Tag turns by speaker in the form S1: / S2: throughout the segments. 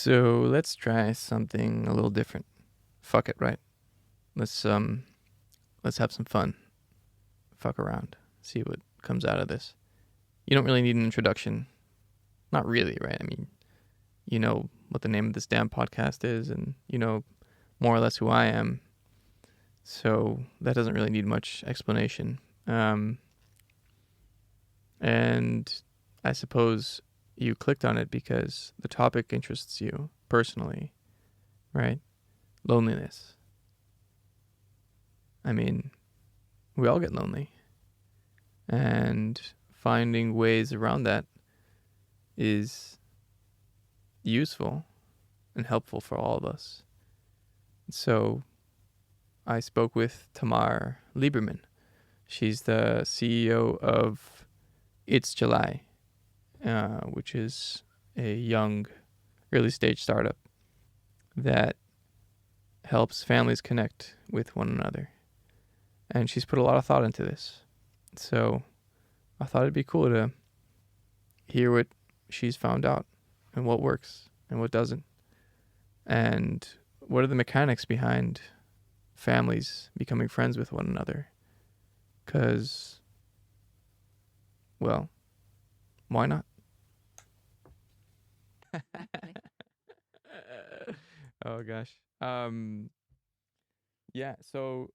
S1: So let's try something a little different. Fuck it, right? Let's let's have some fun. Fuck around. See what comes out of this. You don't really need an introduction. Not really, right? I mean, you know what the name of this damn podcast is, and you know more or less who I am. So that doesn't really need much explanation. And I suppose you clicked on it because the topic interests you personally, right? Loneliness. I mean, we all get lonely. And finding ways around that is useful and helpful for all of us. So I spoke with Tamar Liberman. She's the CEO of It's July, which is a young, early stage startup that helps families connect with one another. And she's put a lot of thought into this. So I thought it'd be cool to hear what she's found out and what works and what doesn't. And what are the mechanics behind families becoming friends with one another? Because, well, why not? Oh gosh. Yeah, so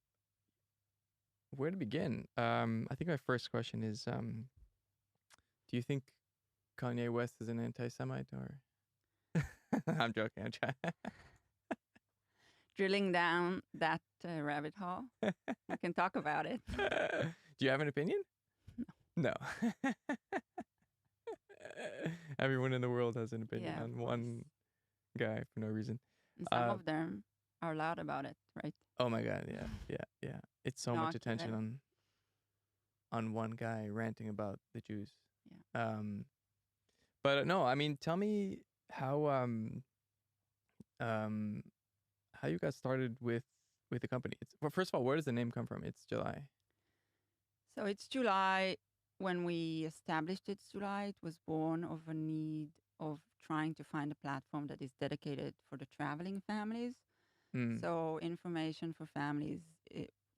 S1: where to begin? I think my first question is do you think Kanye West is an anti-Semite or I'm joking. I'm trying.
S2: Drilling down that rabbit hole. We can talk about it.
S1: Do you have an opinion? No. Everyone in the world has an opinion
S2: Yeah, of
S1: on
S2: course.
S1: one guy for no reason.
S2: And some
S1: Uh,
S2: of them are loud about it, right?
S1: oh my god, yeah, yeah, yeah. It's so much
S2: Not
S1: attention on one guy ranting about the Jews.
S2: yeah.
S1: But no, I mean, tell me how um how you got started with the company. It's well, first of all, where does the name come from? It's July.
S2: So it's July. When we established It's July, it was born of a need of trying to find a platform that is dedicated for the traveling families.
S1: Mm,
S2: So information for families,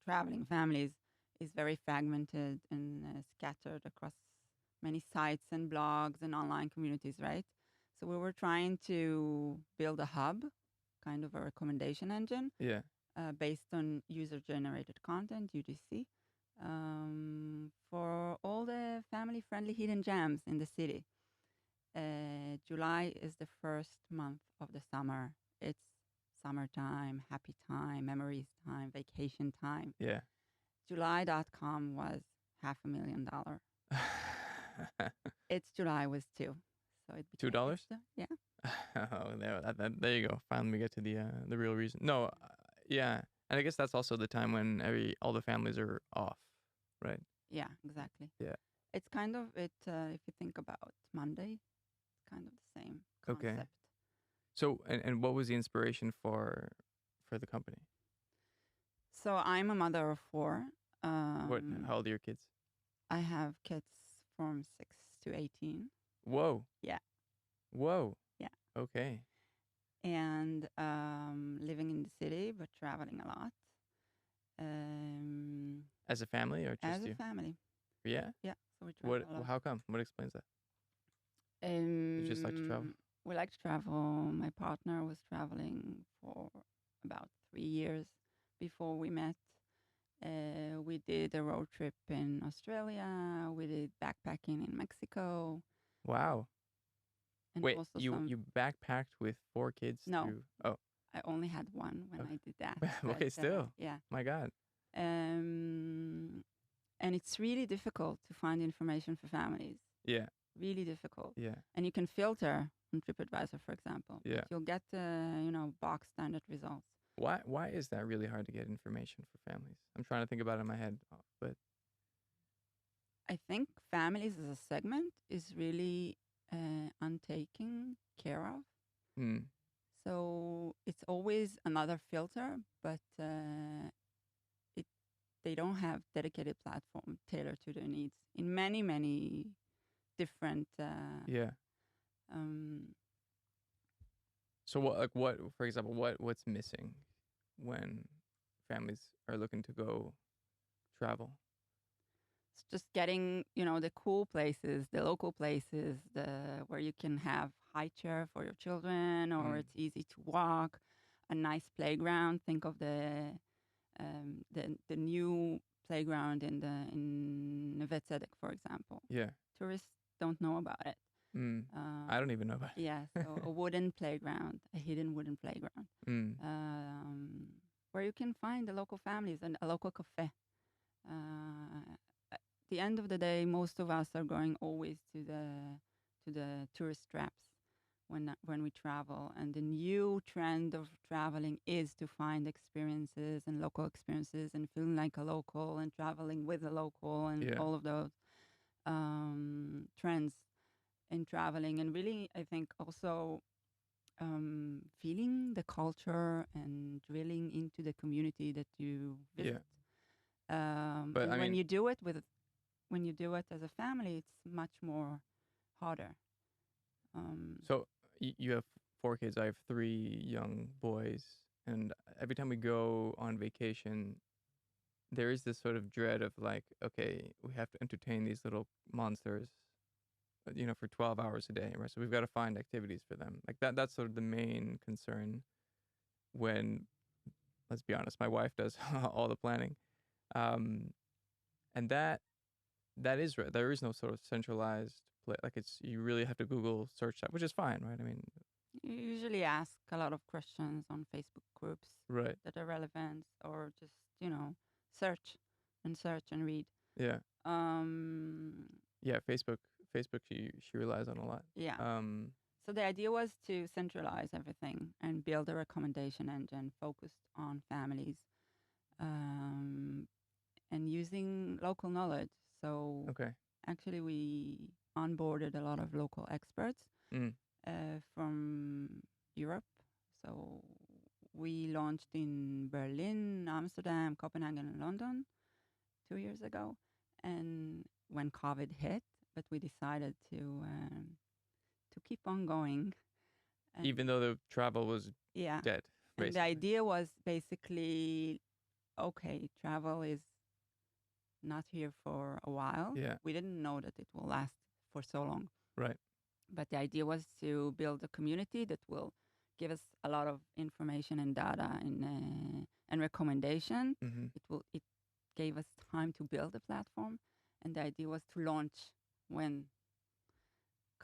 S2: traveling families, is very fragmented and scattered across many sites and blogs and online communities, right? So we were trying to build a hub, kind of a recommendation engine
S1: yeah.
S2: based on user-generated content (UGC) for all the family-friendly hidden gems in the city. July is the first month of the summer. It's summertime, happy time, memories time, vacation time.
S1: Yeah.
S2: July.com was $500,000. It's July was two. So it became
S1: $2?
S2: yeah.
S1: Oh, there you go. Finally, we get to the real reason. No, yeah, and I guess that's also the time when all the families are off, right?
S2: Yeah, exactly.
S1: Yeah.
S2: It's kind of it if you think about Monday, it's kind of the same
S1: Okay.
S2: concept.
S1: So, and what was the inspiration for the company?
S2: So I'm a mother of four.
S1: What?
S2: Um,
S1: How old are your kids?
S2: I have kids from 6 to 18.
S1: Whoa.
S2: Yeah,
S1: Whoa.
S2: yeah.
S1: Okay.
S2: And living in the city, but traveling a lot. Um,
S1: As a family or
S2: as
S1: just
S2: a
S1: you?
S2: family.
S1: Yeah.
S2: Yeah, so we
S1: What?
S2: travel a lot.
S1: How come? What explains that? You just like to travel?
S2: We like to travel. My partner was traveling for about 3 years before we met. We did a road trip in Australia. We did backpacking in Mexico,
S1: Wow.
S2: and
S1: Wait,
S2: also
S1: you backpacked with 4 kids
S2: No,
S1: through? Oh,
S2: I only had one when I did that.
S1: okay.
S2: But
S1: Okay, still.
S2: yeah,
S1: My God.
S2: um, and it's really difficult to find information for families.
S1: Yeah.
S2: Really difficult,
S1: Yeah.
S2: and you can filter on TripAdvisor, for example, but
S1: Yeah.
S2: you'll get box standard results.
S1: Why is that really hard to get information for families? I'm trying to think about it in my head, but
S2: I think families as a segment is really untaken care of.
S1: hmm.
S2: So it's always another filter, but it they don't have dedicated platform tailored to their needs in many different
S1: Yeah.
S2: um,
S1: So what, for example, what's missing when families are looking to go travel?
S2: It's just getting, the cool places, the local places, the where you can have high chair for your children, or
S1: Mm.
S2: it's easy to walk, a nice playground. Think of the new playground in Neve Tzedek, for example.
S1: Yeah.
S2: Tourists don't know about it.
S1: Mm. I don't
S2: Um,
S1: even know about
S2: yeah, so
S1: it.
S2: a wooden playground, a hidden wooden playground,
S1: Mm.
S2: where you can find the local families and a local cafe. At the end of the day, most of us are going always to the tourist traps when we travel, and the new trend of traveling is to find experiences and local experiences and feeling like a local and traveling with a local and
S1: Yeah.
S2: all of those trends in traveling. And really, I think also feeling the culture and drilling into the community that you
S1: Yeah.
S2: visit.
S1: But
S2: And
S1: I
S2: when
S1: mean,
S2: you do it when you do it as a family, it's much more harder. Um,
S1: so you have 4 kids. I have 3 young boys, and every time we go on vacation, there is this sort of dread of like, okay, we have to entertain these little monsters, for 12 hours a day, right? So we've got to find activities for them. Like that's sort of the main concern when, let's be honest, my wife does all the planning. Um, and that is right. There is no sort of centralized play. Like you really have to Google search that, which is fine, right? I mean,
S2: you usually ask a lot of questions on Facebook groups
S1: right.
S2: that are relevant, or just search and read.
S1: Yeah.
S2: Um,
S1: Yeah. Facebook, she relies on a lot.
S2: yeah.
S1: Um,
S2: So the idea was to centralize everything and build a recommendation engine focused on families, um, and using local knowledge. So
S1: okay.
S2: actually, we onboarded a lot of local experts
S1: Mm,
S2: from Europe. So we launched in Berlin, Amsterdam, Copenhagen, and London 2 years ago. And when COVID hit, but we decided to keep on going. And
S1: even though the travel was
S2: yeah,
S1: dead,
S2: and the
S1: basically.
S2: idea was basically, okay, travel is not here for a while.
S1: Yeah.
S2: We didn't know that it will last for so long.
S1: Right.
S2: But the idea was to build a community that will give us a lot of information and data and recommendation.
S1: Hmm.
S2: It gave us time to build a platform, and the idea was to launch when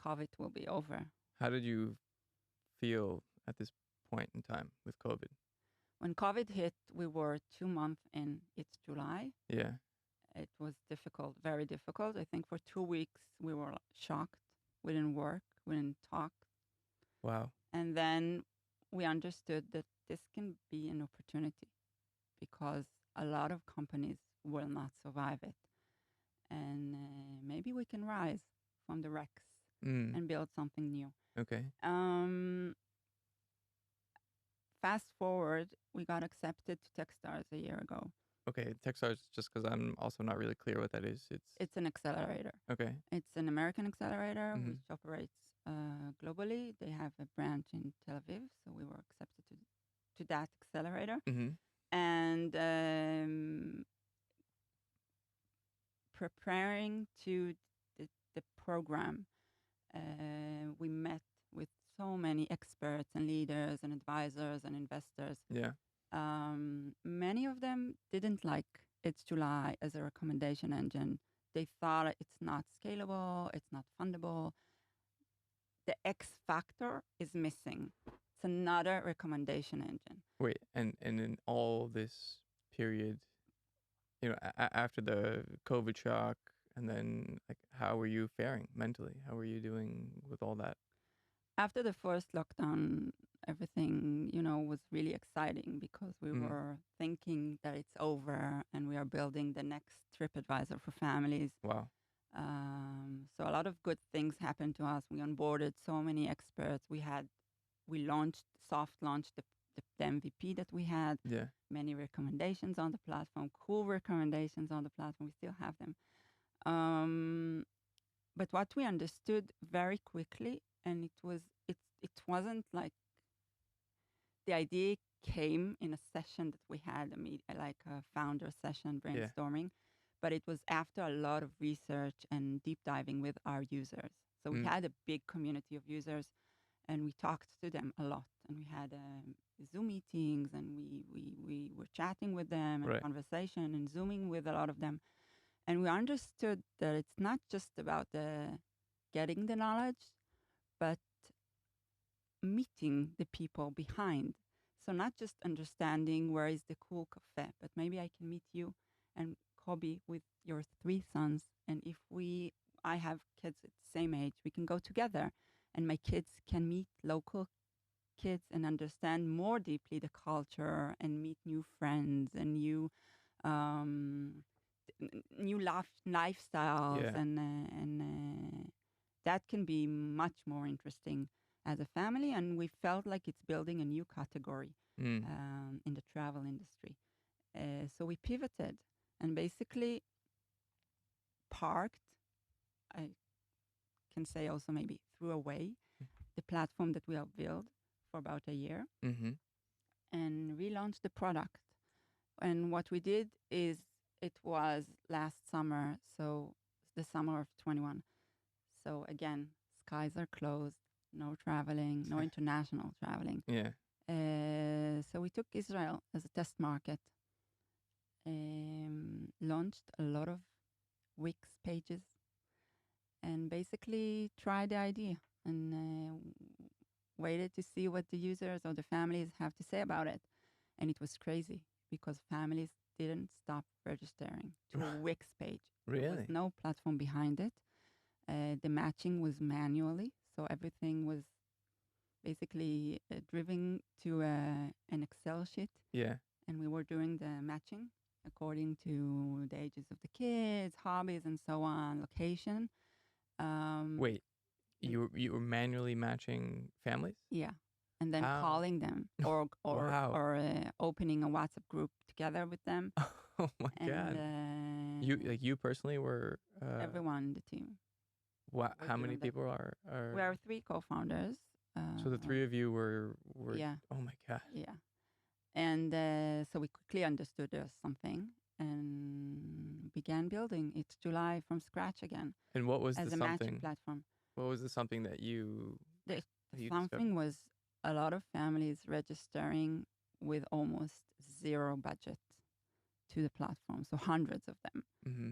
S2: COVID will be over.
S1: How did you feel at this point in time with COVID?
S2: When COVID hit, we were 2 months in. It's July.
S1: Yeah.
S2: It was difficult, very difficult. I think for 2 weeks we were shocked. We didn't work, we didn't talk.
S1: Wow.
S2: And then we understood that this can be an opportunity because a lot of companies will not survive it. And maybe we can rise from the wrecks
S1: Mm.
S2: and build something new.
S1: Okay.
S2: Um, Fast forward, we got accepted to Techstars a year ago.
S1: Okay. Techstars, just because I'm also not really clear what that is.
S2: It's an accelerator.
S1: Okay.
S2: It's an American accelerator
S1: Hmm.
S2: which operates globally. They have a branch in Tel Aviv, so we were accepted to that accelerator.
S1: Hmm.
S2: And preparing to the program, we met with so many experts and leaders and advisors and investors.
S1: Yeah.
S2: Many of them didn't like It's July as a recommendation engine. They thought it's not scalable, it's not fundable. The X factor is missing. It's another recommendation engine.
S1: Wait. And in all this period, after the COVID shock, and then like, how were you faring mentally? How were you doing with all that?
S2: After the first lockdown, everything, was really exciting because we
S1: Mm.
S2: were thinking that it's over and we are building the next TripAdvisor for families.
S1: Wow.
S2: So a lot of good things happened to us. We onboarded so many experts. We soft launched the MVP that we had.
S1: Yeah.
S2: Many recommendations on the platform, cool recommendations on the platform. We still have them. But what we understood very quickly, and it wasn't like the idea came in a session that we had, like a founder session
S1: Yeah.
S2: brainstorming, but it was after a lot of research and deep diving with our users. So we
S1: Mm.
S2: had a big community of users, and we talked to them a lot, and we had Zoom meetings, and we were chatting with them and
S1: Right.
S2: conversation and Zooming with a lot of them, and we understood that it's not just about the getting the knowledge, but meeting the people behind. So not just understanding where is the cool cafe, but maybe I can meet you and Kobe with your 3 sons. And if I have kids at the same age, we can go together and my kids can meet local kids and understand more deeply the culture and meet new friends and um, new lifestyles,
S1: Yeah.
S2: and that can be much more interesting as a family. And we felt like it's building a new category
S1: Mm.
S2: in the travel industry. So we pivoted and basically parked, I can say also maybe threw away the platform that we have built for about a year
S1: Mm-hmm.
S2: and relaunched the product. And what we did is, it was last summer, so the summer of 21. So again, skies are closed, no traveling, no international traveling.
S1: Yeah.
S2: So we took Israel as a test market, launched a lot of Wix pages, and basically tried the idea and waited to see what the users or the families have to say about it. And it was crazy because families didn't stop registering to a Wix page. There was
S1: Really?
S2: no platform behind it. The matching was manually, so everything was basically driven to an Excel sheet,
S1: Yeah.
S2: and we were doing the matching according to the ages of the kids, hobbies, and so on, location. Um,
S1: Wait,
S2: and
S1: you were manually matching families?
S2: yeah, and then
S1: How?
S2: calling them or
S1: Wow.
S2: opening a WhatsApp group together with them,
S1: Oh my
S2: and
S1: God. You personally were
S2: everyone in the team was
S1: how many
S2: doing that.
S1: people
S2: We
S1: are
S2: are 3 co-founders.
S1: so the three of you were
S2: Yeah,
S1: oh my God.
S2: yeah. And so we quickly understood there was something and began building. It's July from scratch again
S1: And what was the
S2: as a matching
S1: something?
S2: platform.
S1: What was the something that
S2: The, the
S1: you discovered?
S2: something was a lot of families registering with almost zero budget to the platform, so hundreds of them.
S1: Mm-hmm.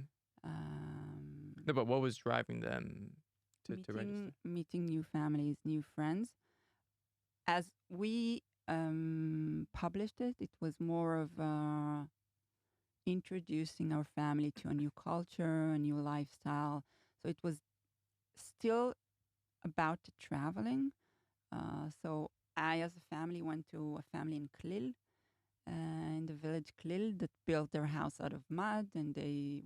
S2: Um,
S1: No, but what was driving them to register?
S2: meeting new families, new friends. As we published it, it was more of introducing our family to a new culture, a new lifestyle. So it was still about the traveling. So I, as a family, went to a family in Klil, in the village Klil, that built their house out of mud, and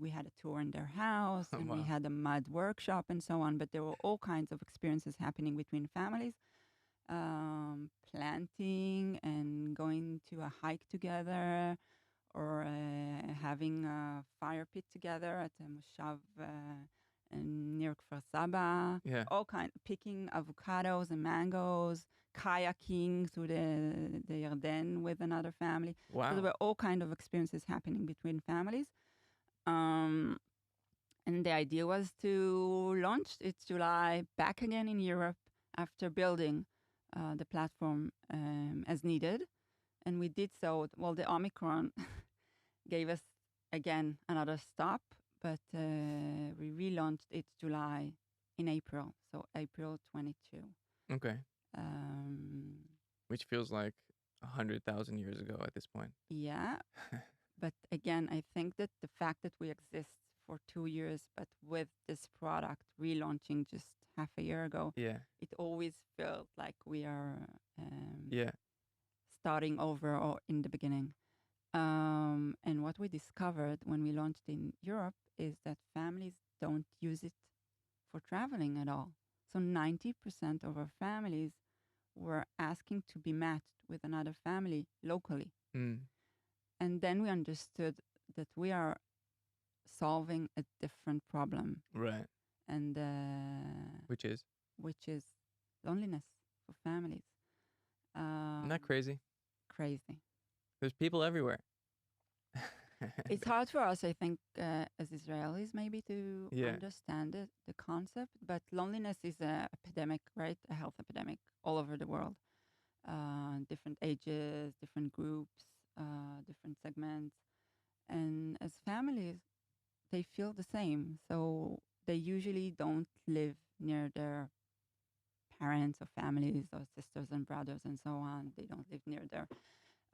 S2: we had a tour in their house, and we
S1: Wow.
S2: had a mud workshop and so on. But there were all kinds of experiences happening between families, planting and going to a hike together, or having a fire pit together at a moshav near Kfar Saba.
S1: Yeah.
S2: All kind, picking avocados and mangoes, kayaking through the Yarden with another family. So there
S1: Wow.
S2: were all kind of experiences happening between families. And the idea was to launch its July back again in Europe after building the platform as needed. And we did so. Well, the Omicron gave us again another stop, but we relaunched it July in April, so April 22.
S1: Okay.
S2: Um,
S1: Which feels like 100,000 years ago at this point.
S2: yeah, but again, I think that the fact that we exist for 2 years, but with this product relaunching just half a year ago,
S1: Yeah.
S2: it always felt like we are
S1: Yeah.
S2: starting over or in the beginning. And what we discovered when we launched in Europe is that families don't use it for traveling at all. So 90% of our families were asking to be matched with another family locally.
S1: Mm.
S2: And then we understood that we are solving a different problem,
S1: Right.
S2: and
S1: Which is
S2: which is loneliness for families.
S1: not crazy.
S2: crazy.
S1: There's people everywhere.
S2: It's hard for us, I think, as Israelis, maybe to
S1: Yeah.
S2: understand it, the concept. But loneliness is a epidemic, right? A health epidemic all over the world. Different ages, different groups, different segments, and as families, they feel the same. So they usually don't live near their parents or families or sisters and brothers and so on. They don't live near their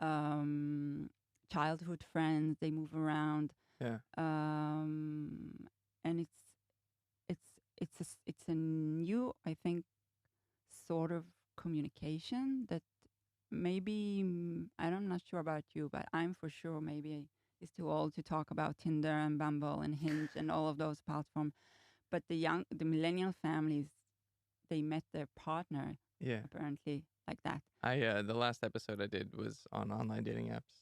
S2: um, childhood friends. They move around,
S1: Yeah.
S2: and it's a new, I think, sort of communication that maybe I'm not sure about you, but I'm for sure maybe is too old to talk about Tinder and Bumble and Hinge and all of those platforms. But the millennial families, they met their partner
S1: Yeah.
S2: apparently like that.
S1: The last episode I did was on online dating apps.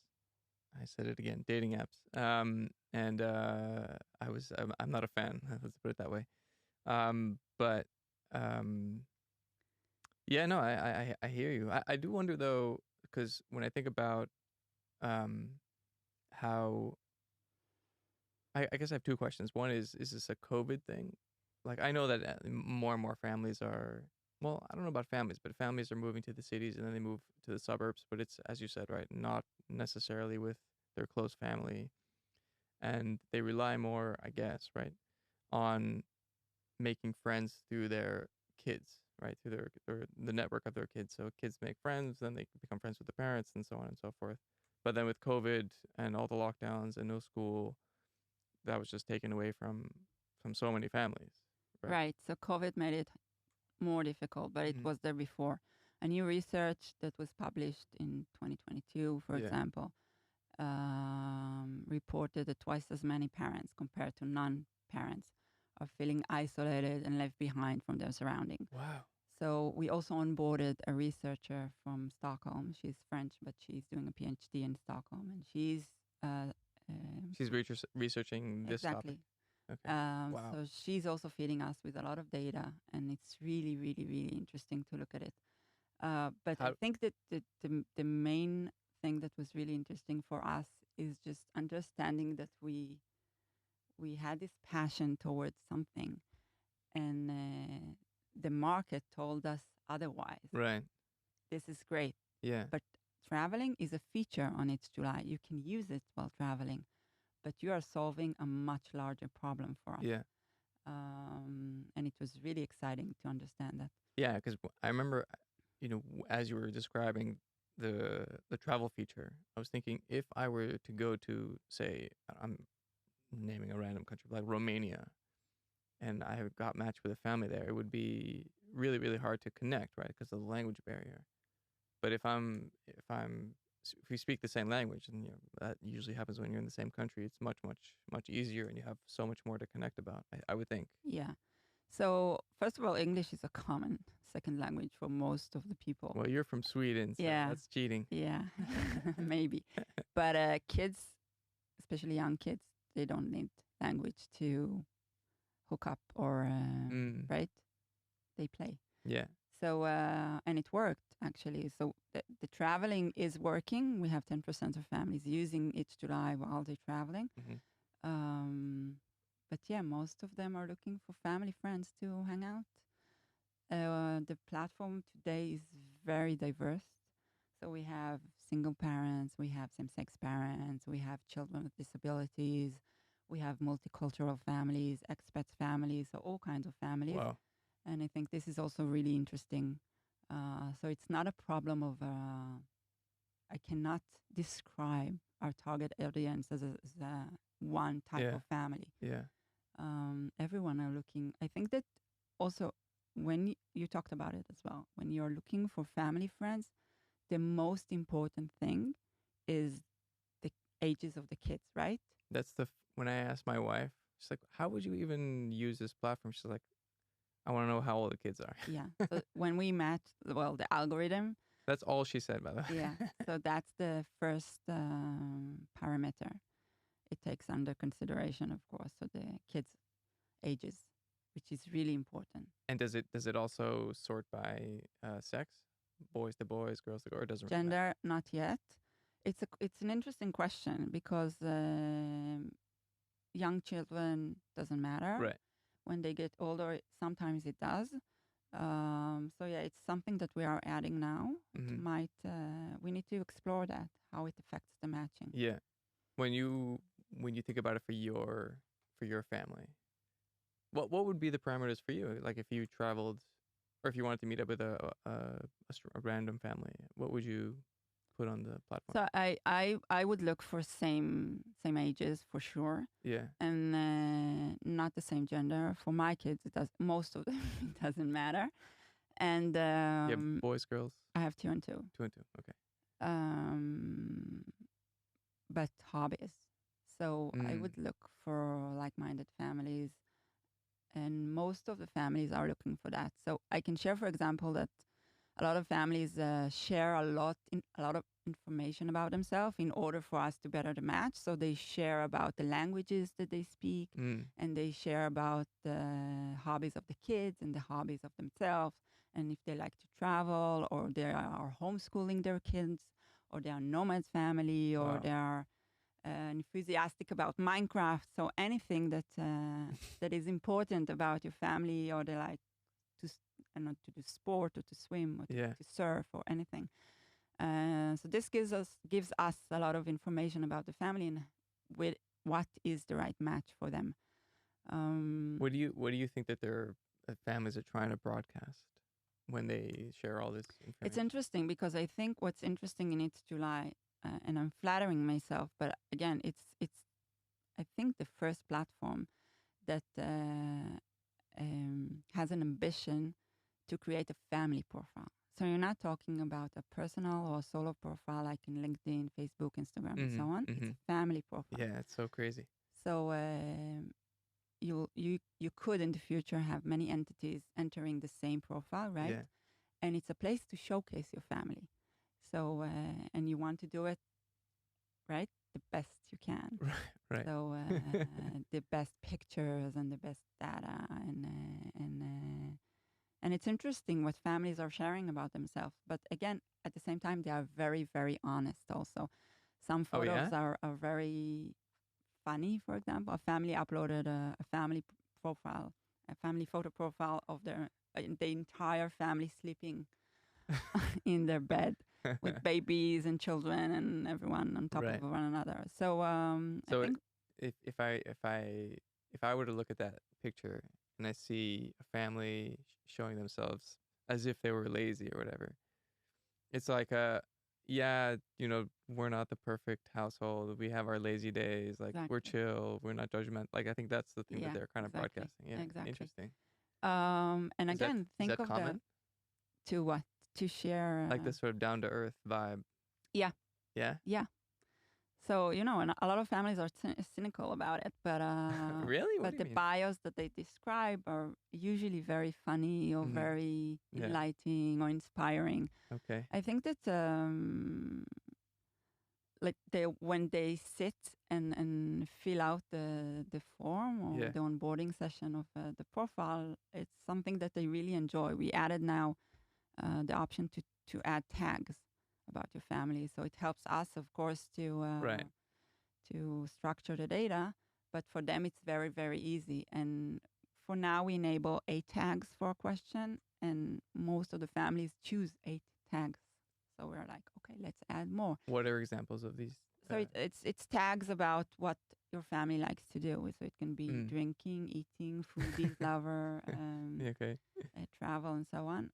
S1: I said it again, dating apps. And I'm not a fan. Let's put it that way. But yeah, no, I hear you. I do wonder though, because when I think about how I guess I have two questions. One is this a COVID thing? Like I know that more and more families are, well, I don't know about families, but families are moving to the cities and then they move to the suburbs. But it's, as you said, right, not necessarily with their close family, and they rely more, I guess, right, on making friends through their kids, right, through the network of their kids. So kids make friends, then they become friends with the parents, and so on and so forth. But then with COVID and all the lockdowns and no school, that was just taken away from so many families, right?
S2: Right. So COVID made it more difficult, but it
S1: Hmm.
S2: was there before. A new research that was published in 2022, for
S1: Yeah.
S2: example, reported that twice as many parents compared to non-parents are feeling isolated and left behind from their surroundings.
S1: Wow.
S2: So we also onboarded a researcher from Stockholm. She's French, but she's doing a PhD in Stockholm, and she's
S1: She's researching this topic.
S2: exactly.
S1: Okay. Wow.
S2: So she's also feeding us with a lot of data, and it's really, really, really interesting to look at it. But I
S1: How?
S2: think that the main thing that was really interesting for us is just understanding that we had this passion towards something, and the market told us otherwise.
S1: Right.
S2: This is great,
S1: Yeah.
S2: but traveling is a feature on It's July. You can use it while traveling, but you are solving a much larger problem for us.
S1: Yeah.
S2: And it was really exciting to understand that.
S1: Yeah. Because I remember, as you were describing the travel feature, I was thinking if I were to go to, say, I'm naming a random country like Romania, and I got matched with a family there, it would be really, really hard to connect, right? Because of the language barrier. But if we speak the same language, and that usually happens when you're in the same country, it's much, much, much easier, and you have so much more to connect about. I would think.
S2: Yeah. So first of all, English is a common second language for most of the people.
S1: Well, you're from Sweden, so
S2: Yeah.
S1: that's cheating.
S2: Yeah, maybe. But kids, especially young kids, they don't need language to hook up or, right? They play.
S1: Yeah.
S2: So, and it worked actually. So the traveling is working. We have 10% of families using It's July while they're traveling. But yeah, most of them are looking for family friends to hang out. The platform today is very diverse. So we have single parents, we have same-sex parents, we have children with disabilities, we have multicultural families, expat families, so all kinds of families.
S1: Wow.
S2: And I think this is also really interesting. So it's not a problem of, I cannot describe our target audience as a one type of family.
S1: Yeah.
S2: Everyone are looking, I think that also when you talked about it as well, when you're looking for family friends, the most important thing is the ages of the kids, right?
S1: That's when I asked my wife, she's like, "How would you even use this platform?" She's like, "I want to know how old the kids are."
S2: Yeah. So when we met, well, the algorithm.
S1: That's all she said, by the way.
S2: Yeah. So that's the first parameter it takes under consideration, of course. So the kids' ages, which is really important.
S1: And does it also sort by sex? boys to boys, girls to girls, or it doesn't really matter?
S2: Gender, not yet. It's an interesting question because young children doesn't matter.
S1: Right.
S2: When they get older, sometimes it does. So yeah, it's something that we are adding now. It
S1: Hmm.
S2: might we need to explore that, how it affects the matching.
S1: Yeah. When you think about it for your family, what would be the parameters for you? Like if you traveled, or if you wanted to meet up with a random family, what would you put on the platform?
S2: So I would look for same ages for sure,
S1: Yeah.
S2: and not the same gender. For my kids, it does most of them it doesn't matter. And
S1: Yeah. Boys, girls,
S2: I have two and two.
S1: two and two. Okay.
S2: Um, but hobbies. So I
S1: Mm.
S2: would look for like-minded families, and most of the families are looking for that. So I can share, for example, that a lot of families share a lot of information about themselves in order for us to better the match. So they share about the languages that they speak,
S1: Mm.
S2: and they share about the hobbies of the kids and the hobbies of themselves, and if they like to travel, or they are homeschooling their kids, or they are nomads family, or
S1: Wow.
S2: they are enthusiastic about Minecraft. So anything that that is important about your family, or they like to not to do sport, or to swim, or
S1: Yeah.
S2: to surf, or anything. So this gives us a lot of information about the family, and with what is the right match for them.
S1: What do you think that their families are trying to broadcast when they share all this
S2: It's
S1: information?
S2: interesting because I think what's interesting in It's July, and I'm flattering myself, but again, it's I think the first platform that has an ambition to create a family profile. So you're not talking about a personal or solo profile like in LinkedIn, Facebook, Instagram, and so on.
S1: Mm-hmm.
S2: It's
S1: Mm-hmm.
S2: a family profile.
S1: Yeah, it's so crazy.
S2: So you could in the future have many entities entering the same profile, right?
S1: Yeah.
S2: And it's a place to showcase your family. So and you want to do it right the best you can.
S1: Right. Right.
S2: So the best pictures and the best data, and it's interesting what families are sharing about themselves. But again, at the same time, they are very, very honest also. Some
S1: Oh yeah.
S2: photos are very funny. For example, a family uploaded a family profile, a family photo profile of the entire family sleeping in their bed with babies and children and everyone on top of
S1: Right.
S2: one another. So I
S1: So
S2: think
S1: if I were to look at that picture and I see a family showing themselves as if they were lazy or whatever, it's like yeah, we're not the perfect household. We have our lazy days. Like we're
S2: exactly.
S1: chill. We're not judgmental. Like I think that's the thing that
S2: Yeah,
S1: they're kind of
S2: exactly.
S1: broadcasting. Yeah,
S2: Exactly.
S1: interesting.
S2: And again,
S1: Is
S2: think
S1: that
S2: of the
S1: common?
S2: to what to share.
S1: Like this sort of down to earth vibe.
S2: Yeah,
S1: Yeah.
S2: yeah. So and a lot of families are cynical about it,
S1: Really? What do
S2: but
S1: you
S2: the
S1: mean?
S2: bios that they describe are usually very funny, or
S1: Mm-hmm.
S2: very
S1: Yeah.
S2: enlightening, or inspiring.
S1: Okay.
S2: I think that like when they sit and fill out the form, or
S1: Yeah.
S2: the onboarding session of the profile, it's something that they really enjoy. We added now the option to add tags about your family, so it helps us, of course,
S1: Right.
S2: to structure the data. But for them, it's very, very easy. And for now, we enable 8 tags for a question, and most of the families choose 8 tags. So we're like, okay, let's add more.
S1: What are examples of these?
S2: So it's tags about what your family likes to do. So it can be
S1: Mm.
S2: drinking, eating, foodies, lover,
S1: Yeah, okay.
S2: travel, and so on.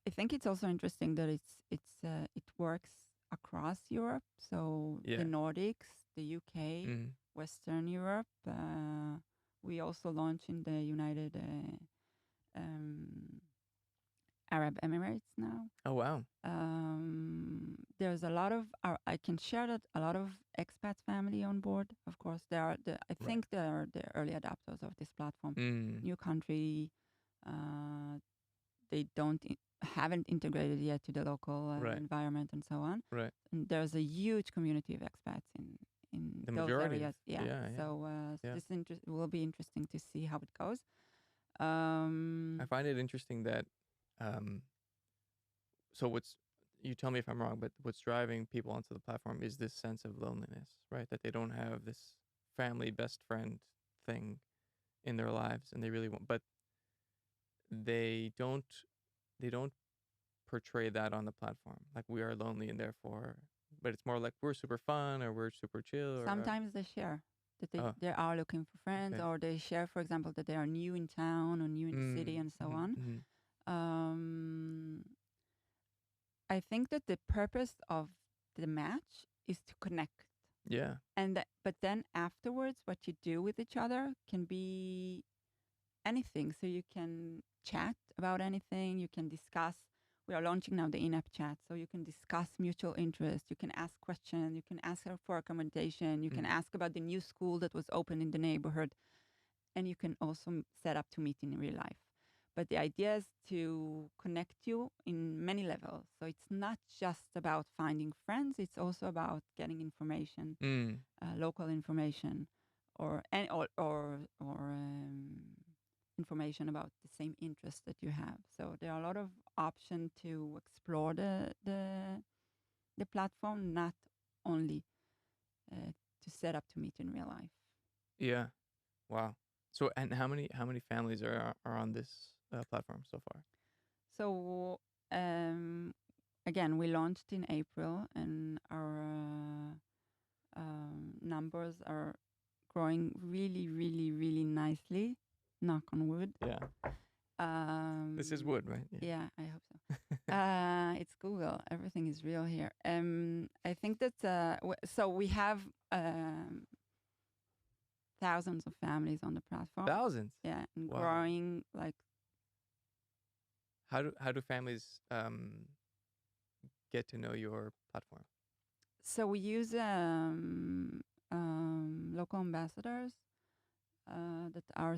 S2: I think it's also interesting that it works across Europe. So the
S1: Yeah.
S2: Nordics, the UK,
S1: Mm.
S2: Western Europe. We also launch in the United Arab Emirates now.
S1: Oh wow.
S2: There's a lot of I can share that a lot of expats family on board. Of course, they are I
S1: Right.
S2: think they are the early adopters of this platform.
S1: Mm.
S2: New country, they haven't integrated yet to the local
S1: Right.
S2: environment, and so on.
S1: Right.
S2: And there's a huge community of expats in
S1: The
S2: those
S1: majority of
S2: areas. Yeah.
S1: yeah, yeah.
S2: So
S1: Yeah.
S2: this will be interesting to see how it goes.
S1: I find it interesting that Um, so you tell me if I'm wrong, but what's driving people onto the platform is this sense of loneliness, right? That they don't have this family best friend thing in their lives, and they really want, but they don't they don't portray that on the platform. Like we are lonely and therefore, but it's more like we're super fun or we're super chill or
S2: Sometimes they share that
S1: oh,
S2: they are looking for friends,
S1: okay.
S2: or they share, for example, that they are new in town or new in the city and so on.
S1: Mm-hmm.
S2: Um, I think that the purpose of the match is to connect.
S1: Yeah.
S2: But then afterwards, what you do with each other can be anything. So you can chat about anything. You can discuss. We are launching now the in-app chat, so you can discuss mutual interest. You can ask questions. You can ask her for accommodation. You can ask about the new school that was open in the neighborhood, and you can also set up to meet in real life. But the idea is to connect you in many levels. So it's not just about finding friends. It's also about getting information,
S1: Mm.
S2: local information, or information about the same interests that you have. So there are a lot of options to explore the platform, not only to set up to meet in real life.
S1: Yeah. Wow. So, and how many families are on this platform so far?
S2: So again, we launched in April, and our numbers are growing really, really, really nicely. Knock on wood.
S1: Yeah. This is
S2: Um,
S1: wood, right? Yeah.
S2: yeah, I hope so. It's Google. Everything is real here. I think that so we have thousands of families on the platform.
S1: Thousands.
S2: Yeah, and
S1: Wow.
S2: growing like.
S1: How do families get to know your platform?
S2: So we use local ambassadors that are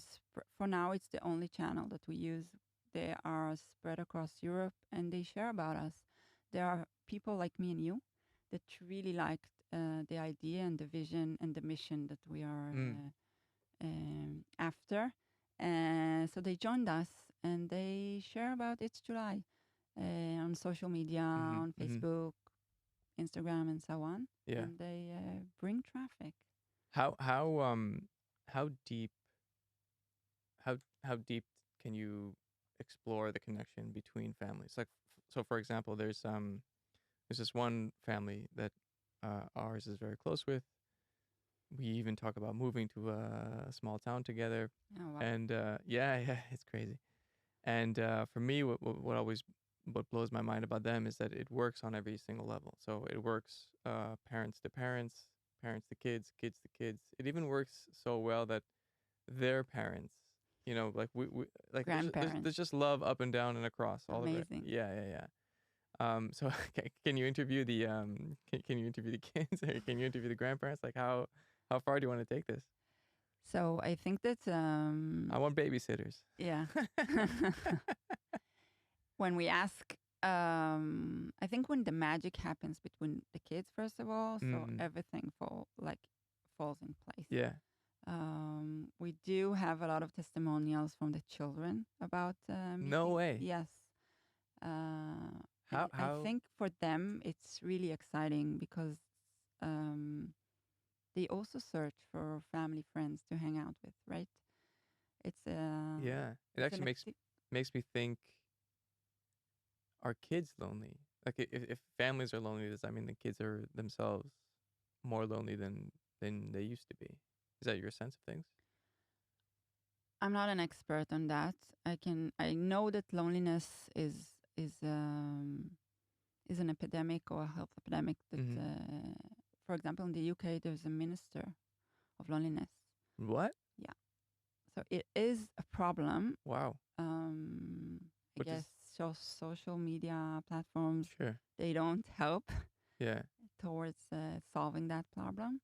S2: for now. It's the only channel that we use. They are spread across Europe, and they share about us. There are people like me and you that really liked the idea and the vision and the mission that we are after. So they joined us, and they share about It's July on social media,
S1: Mm-hmm.
S2: on
S1: Mm-hmm.
S2: Facebook, Instagram, and so on.
S1: Yeah.
S2: And they bring traffic.
S1: How deep how deep can you explore the connection between families? Like, so for example, there's this one family that ours is very close with. We even talk about moving to a small town together,
S2: Oh, wow.
S1: and yeah, it's crazy. And for me, what blows my mind about them is that it works on every single level. So it works parents to parents, parents to kids, kids to kids. It even works so well that their parents, like we like there's
S2: Grandparents.
S1: just love up and down and across all of it.
S2: Amazing.
S1: Yeah, yeah, yeah. So can you interview the can you interview the kids or can you interview the grandparents? Like how far do you want to take this?
S2: So I think that
S1: I want babysitters.
S2: yeah. When we ask, I think when the magic happens between the kids, first of all, so
S1: Mm,
S2: everything falls in place.
S1: yeah.
S2: We do have a lot of testimonials from the children about
S1: No
S2: meeting.
S1: way.
S2: Yes.
S1: How
S2: And I
S1: how
S2: think for them it's really exciting because um, they also search for family friends to hang out with, right? It's
S1: Yeah. It
S2: it's an
S1: actually makes me think, are kids lonely? Like if families are lonely, does that mean the kids are themselves more lonely than they used to be? Is that your sense of things?
S2: I'm not an expert on that. I know that loneliness is an epidemic or a health epidemic that
S1: Hmm.
S2: for example in the UK there's a minister of loneliness.
S1: What?
S2: Yeah. So it is a problem.
S1: Wow.
S2: I
S1: Which
S2: guess
S1: is
S2: social media platforms,
S1: sure.
S2: they don't help
S1: Yeah.
S2: towards solving that problem.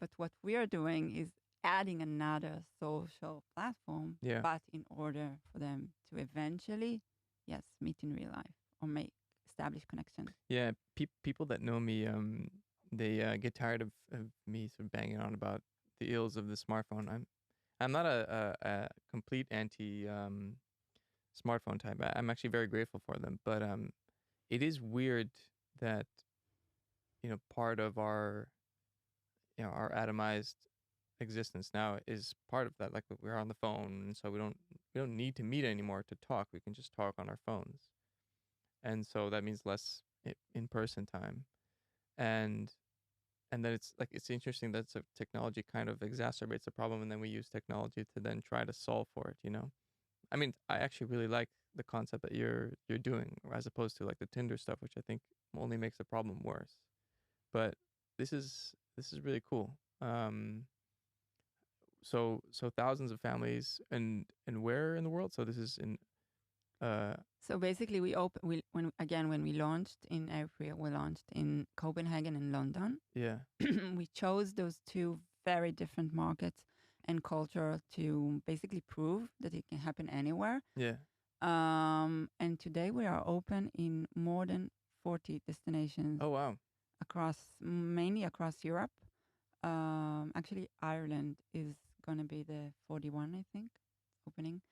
S2: But what we are doing is adding another social platform,
S1: Yeah.
S2: but in order for them to eventually, yes, meet in real life or establish connections.
S1: Yeah. People that know me, they get tired of me sort of banging on about the ills of the smartphone. I'm not a complete anti smartphone type. I'm actually very grateful for them, but it is weird that part of our our atomized existence now is part of that. Like we're on the phone, and so we don't need to meet anymore to talk. We can just talk on our phones, and so that means less in person time, and then it's interesting that technology kind of exacerbates the problem, and then we use technology to then try to solve for it. I mean, I actually really like the concept that you're doing, as opposed to like the Tinder stuff, which I think only makes the problem worse. But this is really cool. So thousands of families, and where in the world? So this is in uh
S2: So basically, when we launched in April, we launched in Copenhagen and London.
S1: yeah,
S2: We chose those two very different markets and culture to basically prove that it can happen anywhere.
S1: yeah.
S2: And today we are open in more than 40 destinations
S1: Oh wow.
S2: mainly across Europe. Actually, Ireland is going to be the 41, I think, opening.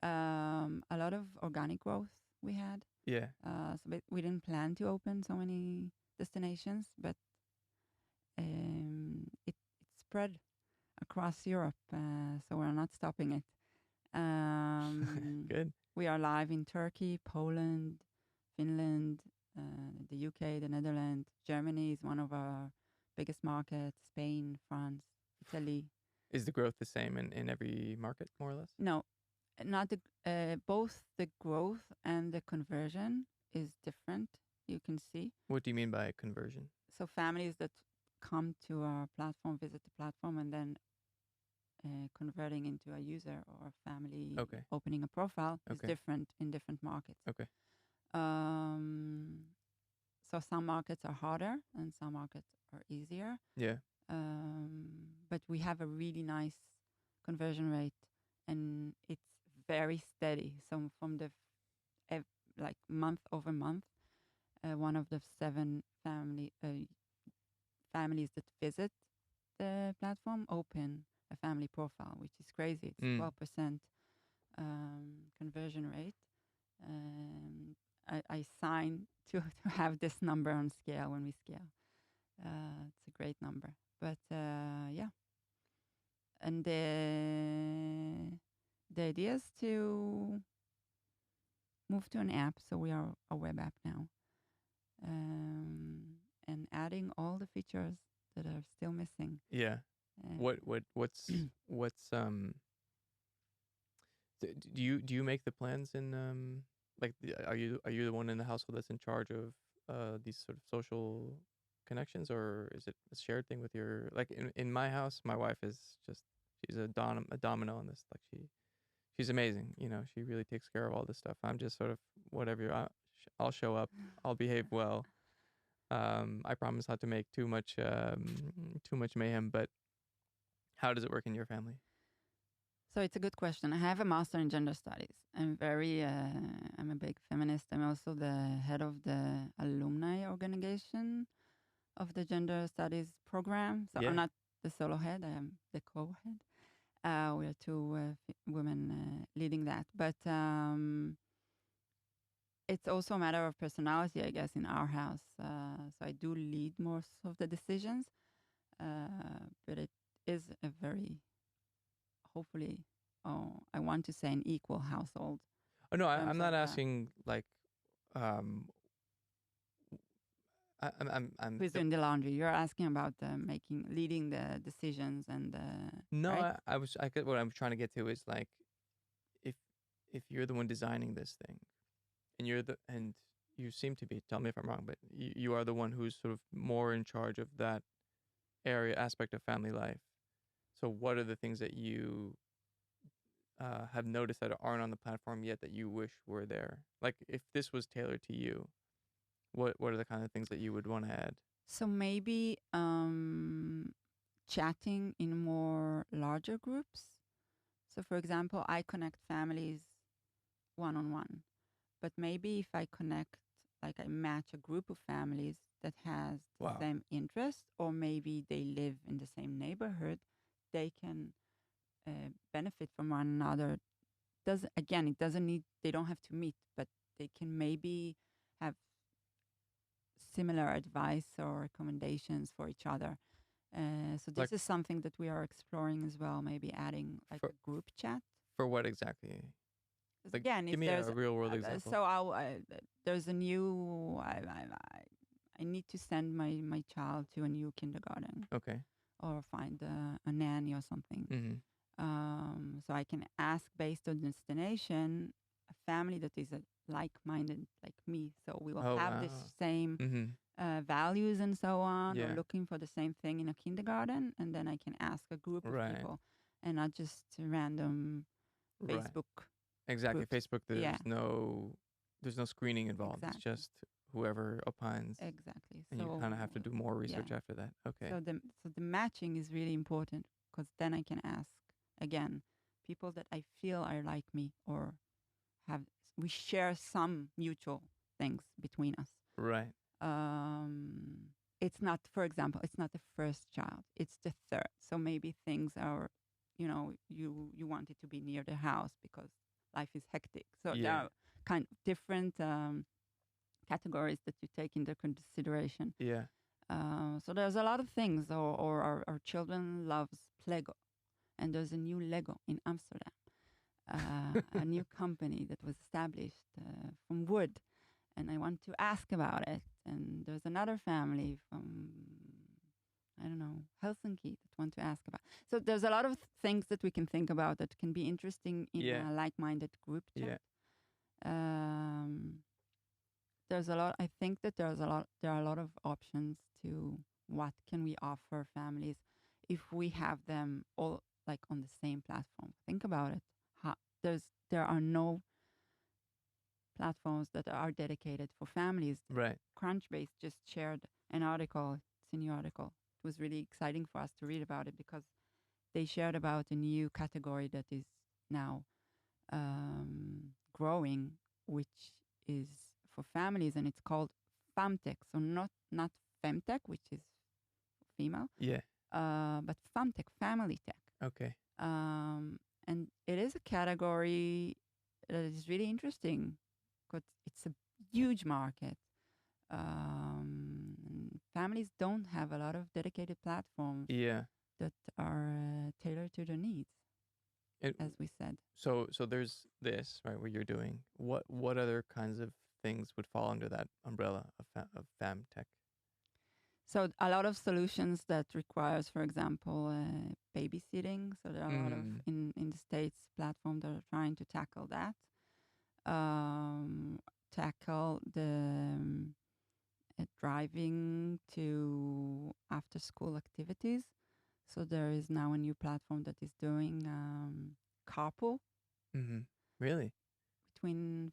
S2: A lot of organic growth we had.
S1: Yeah.
S2: We didn't plan to open so many destinations, but it spread across Europe, so we're not stopping it.
S1: Good.
S2: We are live in Turkey, Poland, Finland, the UK, the Netherlands. Germany is one of our biggest markets. Spain, France, Italy.
S1: Is the growth the same in every market, more or less?
S2: No, not both the growth and the conversion is different. You can see.
S1: What do you mean by conversion?
S2: So families that come to our platform, visit the platform, and then converting into a user or a family,
S1: Okay.
S2: opening a profile is
S1: Okay.
S2: different in different markets.
S1: Okay.
S2: So some markets are harder and some markets are easier.
S1: Yeah.
S2: But we have a really nice conversion rate, and it's very steady. So from the like month over month, one of the 7 families that visit the platform open a family profile, which is crazy. It's 12% conversion rate. I sign to have this number on scale when we scale. It's a great number. But yeah. And the idea is to move to an app. So we are a web app now. And adding all the features that are still missing.
S1: Yeah. What's do you make the plans in like are you the one in the household that's in charge of these sort of social connections, or is it a shared thing with your, like in my house, my wife is just, she's a domino on this, like she's amazing, she really takes care of all this stuff. I'm just sort of whatever. I'll show up, I'll behave well. I promise not to make too much mayhem, but how does it work in your family?
S2: So it's a good question. I have a master in gender studies. I'm a big feminist. I'm also the head of the alumni organization of the gender studies program. So
S1: Yeah.
S2: I'm not the solo head. I am the co-head. We are 2 women leading that. But it's also a matter of personality, I guess, in our house. So I do lead most of the decisions. But it is a very, hopefully, I want to say an equal household.
S1: Oh no,
S2: terms
S1: I'm not
S2: of,
S1: asking like um I'm
S2: who's doing the laundry. You're asking about leading the decisions and
S1: no,
S2: right?
S1: I get what I'm trying to get to is like if you're the one designing this thing, and you seem to be, tell me if I'm wrong, but you are the one who's sort of more in charge of that aspect of family life. So what are the things that you have noticed that aren't on the platform yet that you wish were there? Like if this was tailored to you, what are the kind of things that you would want to add?
S2: So maybe chatting in more larger groups. So for example, I connect families one-on-one, but maybe if I connect, like I match a group of families that has the
S1: Wow.
S2: same interest, or maybe they live in the same neighborhood, they can benefit from one another doesn't need, they don't have to meet, but they can maybe have similar advice or recommendations for each other. So this
S1: Like
S2: is something that we are exploring as well, maybe adding like
S1: for
S2: a group chat.
S1: for what exactly?
S2: 'Cause
S1: Like,
S2: again,
S1: give
S2: if
S1: me
S2: there's
S1: a real world example.
S2: so there's a new, I need to send my child to a new kindergarten
S1: Okay.
S2: or find a nanny or something.
S1: Mm-hmm.
S2: So I can ask based on destination a family that is like-minded like me. So we will
S1: Oh
S2: have this
S1: wow.
S2: same
S1: Mm-hmm.
S2: values and so on, or
S1: Yeah.
S2: looking for the same thing in a kindergarten, and then I can ask a group of
S1: Right.
S2: people and not just random
S1: Right.
S2: Facebook
S1: Exactly.
S2: groups.
S1: Facebook.
S2: Yeah,
S1: There's no screening involved. It's
S2: exactly,
S1: just whoever opines,
S2: exactly.
S1: and you kind of have to
S2: So
S1: do more
S2: yeah,
S1: research after that. Okay.
S2: so the matching is really important because then I can ask again people that I feel are like me or have we share some mutual things between us.
S1: Right.
S2: It's not, for example, it's not the first child, it's the third. So maybe things are, you want it to be near the house because life is hectic. So there
S1: Yeah.
S2: are kind of different categories that you take into consideration.
S1: Yeah.
S2: So there's a lot of things, or our children loves Lego, and there's a new Lego in Amsterdam, a new company that was established from wood, and I want to ask about it. And there's another family from, I don't know, Helsinki that want to ask about. So there's a lot of things that we can think about that can be interesting in
S1: Yeah.
S2: a like-minded group
S1: Yeah.
S2: chat. There's a lot. I think that there are a lot of options to what can we offer families if we have them all like on the same platform. Think about it. There are no platforms that are dedicated for families.
S1: Right.
S2: Crunchbase just shared an article. It's a new article. It was really exciting for us to read about it because they shared about a new category that is now growing, which is for families, and it's called femtech. So not femtech, which is female,
S1: Yeah.
S2: but femtech, family tech.
S1: Okay.
S2: And it is a category that is really interesting because it's a huge market. Families don't have a lot of dedicated platforms
S1: Yeah.
S2: that are tailored to their needs,
S1: It,
S2: as we said.
S1: so there's this right what you're doing. What other kinds of things would fall under that umbrella of fam tech?
S2: So a lot of solutions that requires, for example, babysitting. So there are a lot of
S1: Mm.
S2: in the States platform that are trying to tackle that. Tackle the driving to after school activities. So there is now a new platform that is doing carpool
S1: Mm-hmm. Really?
S2: between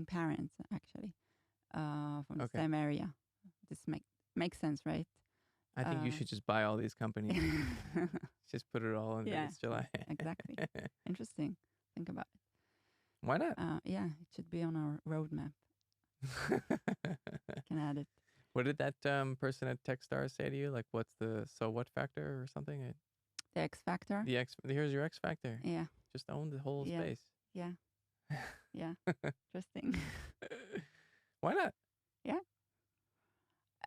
S2: parents actually from the
S1: Okay.
S2: same area. This makes sense, right?
S1: I think you should just buy all these companies. Just put it all in
S2: Yeah,
S1: this July.
S2: exactly. Interesting. Think about it.
S1: Why not?
S2: Yeah, it should be on our roadmap. Can add it.
S1: What did that person at Techstars say to you? Like, what's the so what factor or something?
S2: The X Factor.
S1: Here's your X factor.
S2: Yeah,
S1: Just own the whole
S2: yeah,
S1: space.
S2: yeah, yeah. Interesting.
S1: Why not?
S2: Yeah.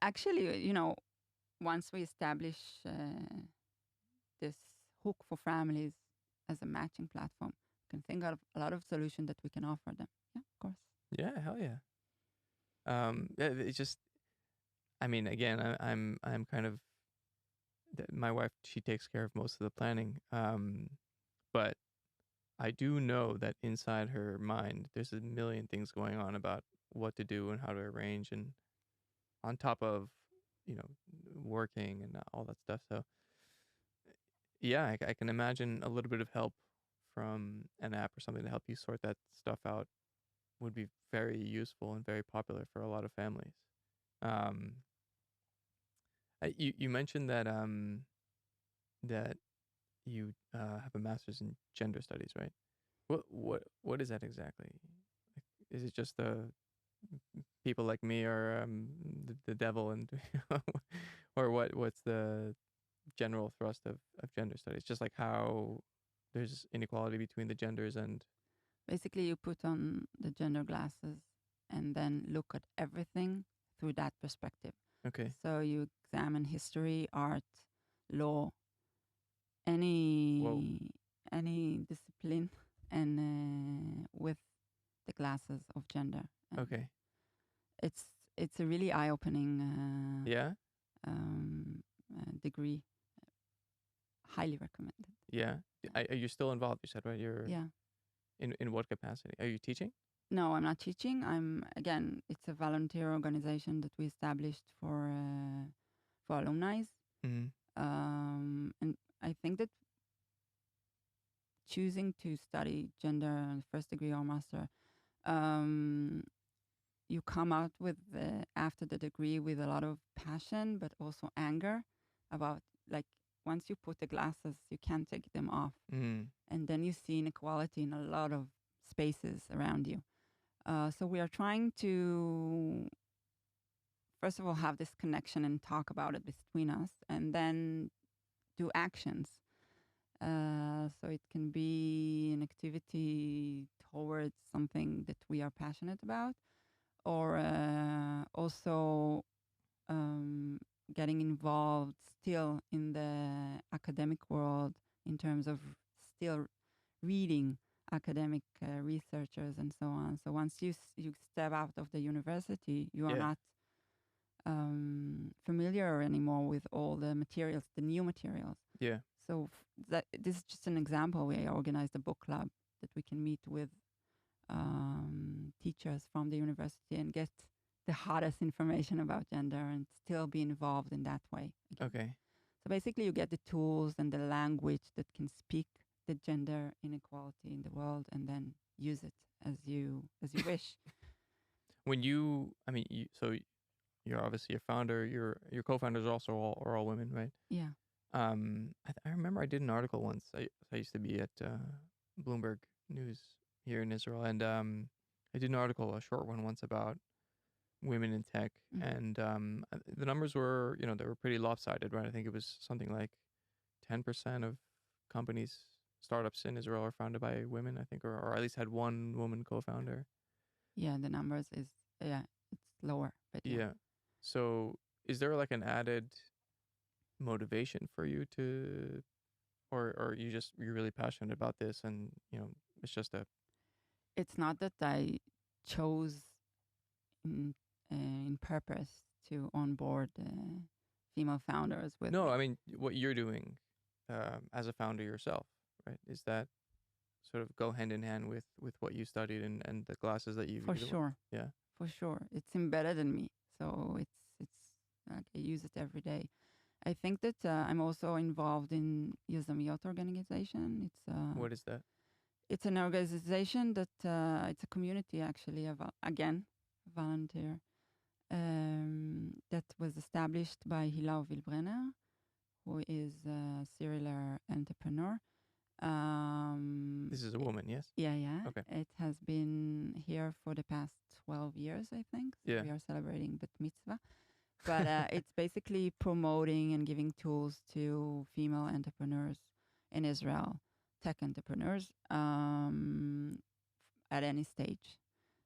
S2: Actually, once we establish this hook for families as a matching platform, we can think of a lot of solutions that we can offer them. Yeah, of course.
S1: Yeah, hell yeah. It's just, I mean, again, I'm kind of my wife. She takes care of most of the planning. But I do know that inside her mind, there's a million things going on about what to do and how to arrange, and on top of, working and all that stuff. So yeah, I can imagine a little bit of help from an app or something to help you sort that stuff out would be very useful and very popular for a lot of families. Um, you mentioned that you have a master's in gender studies, right? What is that exactly? Like, is it just the people like me are the devil and or what's the general thrust of gender studies? Just like how there's inequality between the genders and
S2: Basically, you put on the gender glasses and then look at everything through that perspective.
S1: Okay.
S2: So you examine history, art, law,
S1: Whoa.
S2: any discipline, and with the glasses of gender. And
S1: Okay.
S2: it's a really eye-opening
S1: Yeah.
S2: degree. Highly recommended.
S1: Yeah. Are you still involved? You said, right? You're
S2: Yeah.
S1: in what capacity? Are you teaching?
S2: No, I'm not teaching. It's a volunteer organization that we established for alumni.
S1: Mm-hmm.
S2: And I think that choosing to study gender in first degree or master, um, you come out with after the degree with a lot of passion, but also anger about, like, once you put the glasses, you can't take them off,
S1: Mm.
S2: and then you see inequality in a lot of spaces around you. So we are trying to, first of all, have this connection and talk about it between us, and then do actions. So it can be an activity towards something that we are passionate about, or also getting involved still in the academic world in terms of still reading academic researchers and so on. So once you step out of the university, you are
S1: Yeah.
S2: not familiar anymore with all the materials, the new materials.
S1: Yeah.
S2: So this is just an example. We organized a book club that we can meet with teachers from the university and get the hottest information about gender and still be involved in that way. Again.
S1: Okay.
S2: So basically, you get the tools and the language that can speak the gender inequality in the world, and then use it as you wish.
S1: When I mean, so you're obviously a founder. Your co-founders also are all women, right?
S2: Yeah.
S1: I remember I did an article once. I used to be at Bloomberg News here in Israel, and I did an article, a short one once about women in tech,
S2: Mm-hmm.
S1: and the numbers were, they were pretty lopsided, right? I think it was something like 10% of companies, startups in Israel are founded by women, I think, or at least had one woman co-founder.
S2: Yeah, the numbers is, yeah, it's lower, but yeah.
S1: Yeah. So is there like an added motivation for you to, or you're really passionate about this, and it's just a
S2: It's not that I chose in purpose to onboard female founders with
S1: no,
S2: me.
S1: I mean what you're doing as a founder yourself, right? Is that sort of go hand in hand with what you studied and the classes that
S2: For sure.
S1: yeah.
S2: For sure. It's embedded in me. So it's like I use it every day. I think that I'm also involved in Yazamiyot organization.
S1: What is that?
S2: It's an organization that it's a community actually. Again, volunteer that was established by Hilaw Wilbrenner, who is a serial entrepreneur.
S1: This is a woman, yes?
S2: Yeah, yeah.
S1: Okay.
S2: It has been here for the past 12 years, I think. So
S1: Yeah.
S2: we are celebrating Bat Mitzvah. But it's basically promoting and giving tools to female entrepreneurs in Israel, tech entrepreneurs, at any stage.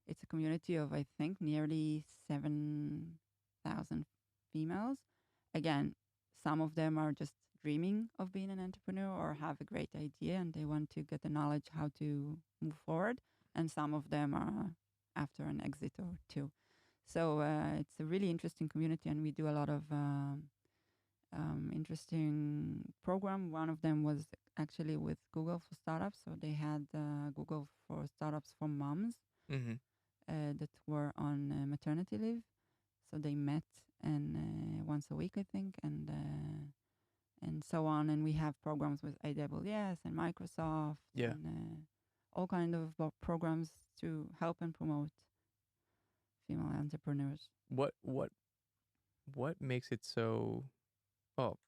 S2: It's a community of, I think, nearly 7,000 females. Again, some of them are just dreaming of being an entrepreneur or have a great idea and they want to get the knowledge how to move forward. And some of them are after an exit or two. So it's a really interesting community, and we do a lot of interesting program. One of them was actually with Google for Startups. So they had Google for Startups for moms
S1: Mm-hmm.
S2: that were on maternity leave. So they met and once a week, I think, and so on. And we have programs with AWS and Microsoft,
S1: Yeah.
S2: and all kind of programs to help and promote female entrepreneurs.
S1: What makes it so, well,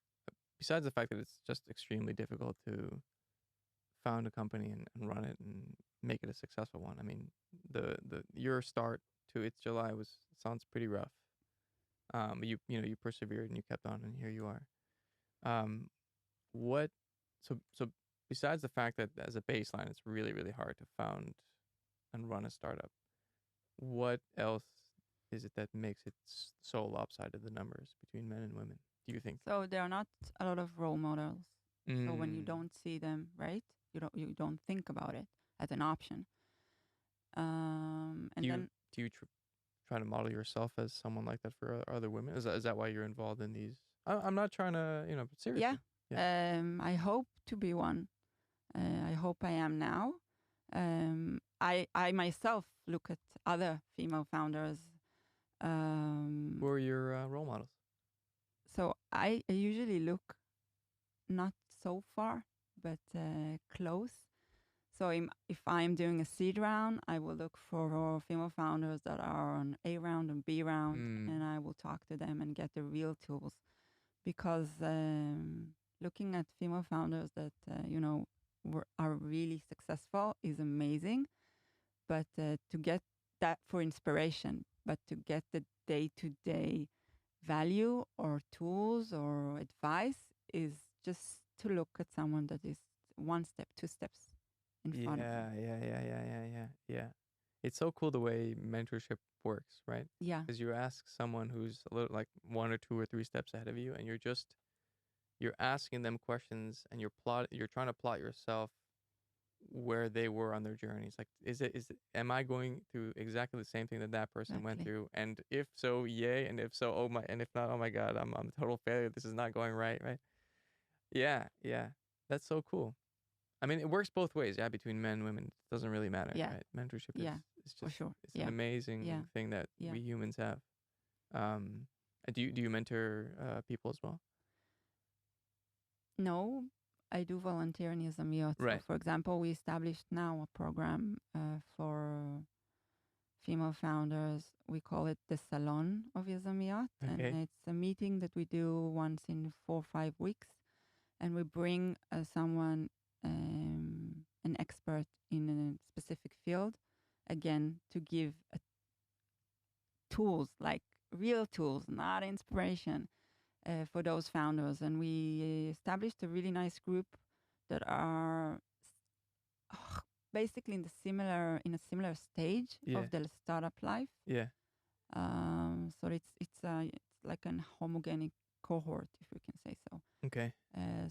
S1: besides the fact that it's just extremely difficult to found a company and run it and make it a successful one. I mean, the your start to It's July sounds pretty rough. But you persevered and you kept on, and here you are. Um, what so besides the fact that as a baseline, it's really really hard to found and run a startup. What else is it that makes it so lopsided, the numbers between men and women, do you think?
S2: So there are not a lot of role models. So when you
S1: Mm.
S2: don't see them, right, you don't think about it as an option. And then
S1: Do you try to model yourself as someone like that for other women? Is that why you're involved in these? I'm not trying to, but
S2: yeah,
S1: seriously. Yeah.
S2: I hope to be one. I hope I am now. I myself look at other female founders.
S1: Who are your role models?
S2: So I usually look not so far, but close. So if I'm doing a seed round, I will look for female founders that are on A round and B round, and I will talk to them and get the real tools. Because looking at female founders that are really successful is amazing, but to get that for inspiration, but to get the day-to-day value or tools or advice is just to look at someone that is one step, two steps in front of you.
S1: Yeah. It's so cool the way mentorship works, right?
S2: Yeah,
S1: Because you ask someone who's a little like 1 or 2 or 3 steps ahead of you, and you're asking them questions, and you're trying to plot yourself where they were on their journey. It's like, am I going through exactly the same thing that person went
S2: exactly.
S1: through? And if so, yay. And if so, and if not, oh my God, I'm a total failure. This is not going right, right? Yeah. That's so cool. I mean, it works both ways, yeah, between men and women. It doesn't really matter,
S2: Yeah,
S1: right? Mentorship
S2: yeah,
S1: is
S2: for
S1: just,
S2: sure.
S1: it's an
S2: Yeah, yeah,
S1: amazing thing that
S2: yeah.
S1: we humans have. Do you mentor people as well?
S2: No, I do volunteer in Yazamiyot. So,
S1: Right.
S2: for example, we established now a program for female founders. We call it the Salon of Yazamiyot. And
S1: Okay.
S2: it's a meeting that we do once in 4 or 5 weeks. And we bring someone, an expert in a specific field, again, to give tools, like real tools, not inspiration, for those founders. And we established a really nice group that are basically in a similar stage
S1: Yeah.
S2: of the startup life.
S1: Yeah.
S2: So it's like an homogenic cohort, if we can say so.
S1: Okay.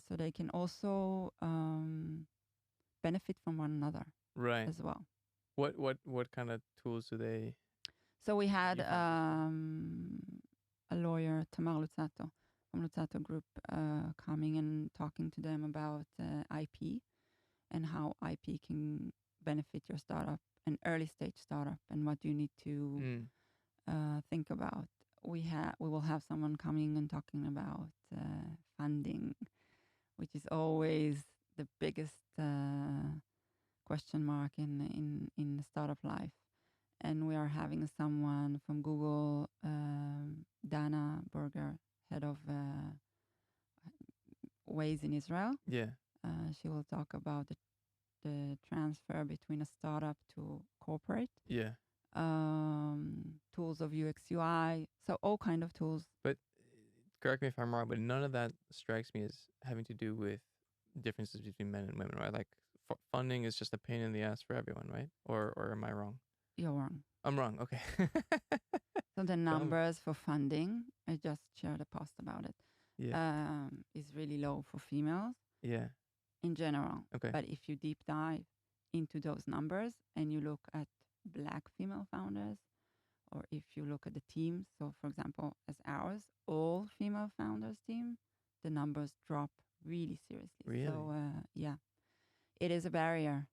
S2: So they can also benefit from one another
S1: Right.
S2: as well.
S1: What kind of tools do they?
S2: So we had
S1: You found
S2: a lawyer, Tamar Liberman, from Luzzato Group, coming and talking to them about IP and how IP can benefit your startup, an early stage startup, and what you need to think about. We will have someone coming and talking about funding, which is always the biggest question mark in the startup life. And we are having someone from Google, Dana Berger, head of Ways in Israel.
S1: Yeah.
S2: She will talk about the transfer between a startup to corporate.
S1: Yeah.
S2: Tools of UX UI, so all kind of tools.
S1: But correct me if I'm wrong, but none of that strikes me as having to do with differences between men and women, right? Like funding is just a pain in the ass for everyone, right? Or am I wrong?
S2: You're wrong.
S1: I'm wrong. Okay.
S2: So the numbers for funding, I just shared a post about it, is really low for females.
S1: Yeah.
S2: In general.
S1: Okay.
S2: But if you deep dive into those numbers and you look at Black female founders, or if you look at the teams, so for example, as ours, all female founders team, the numbers drop really seriously.
S1: Really?
S2: So yeah, it is a barrier.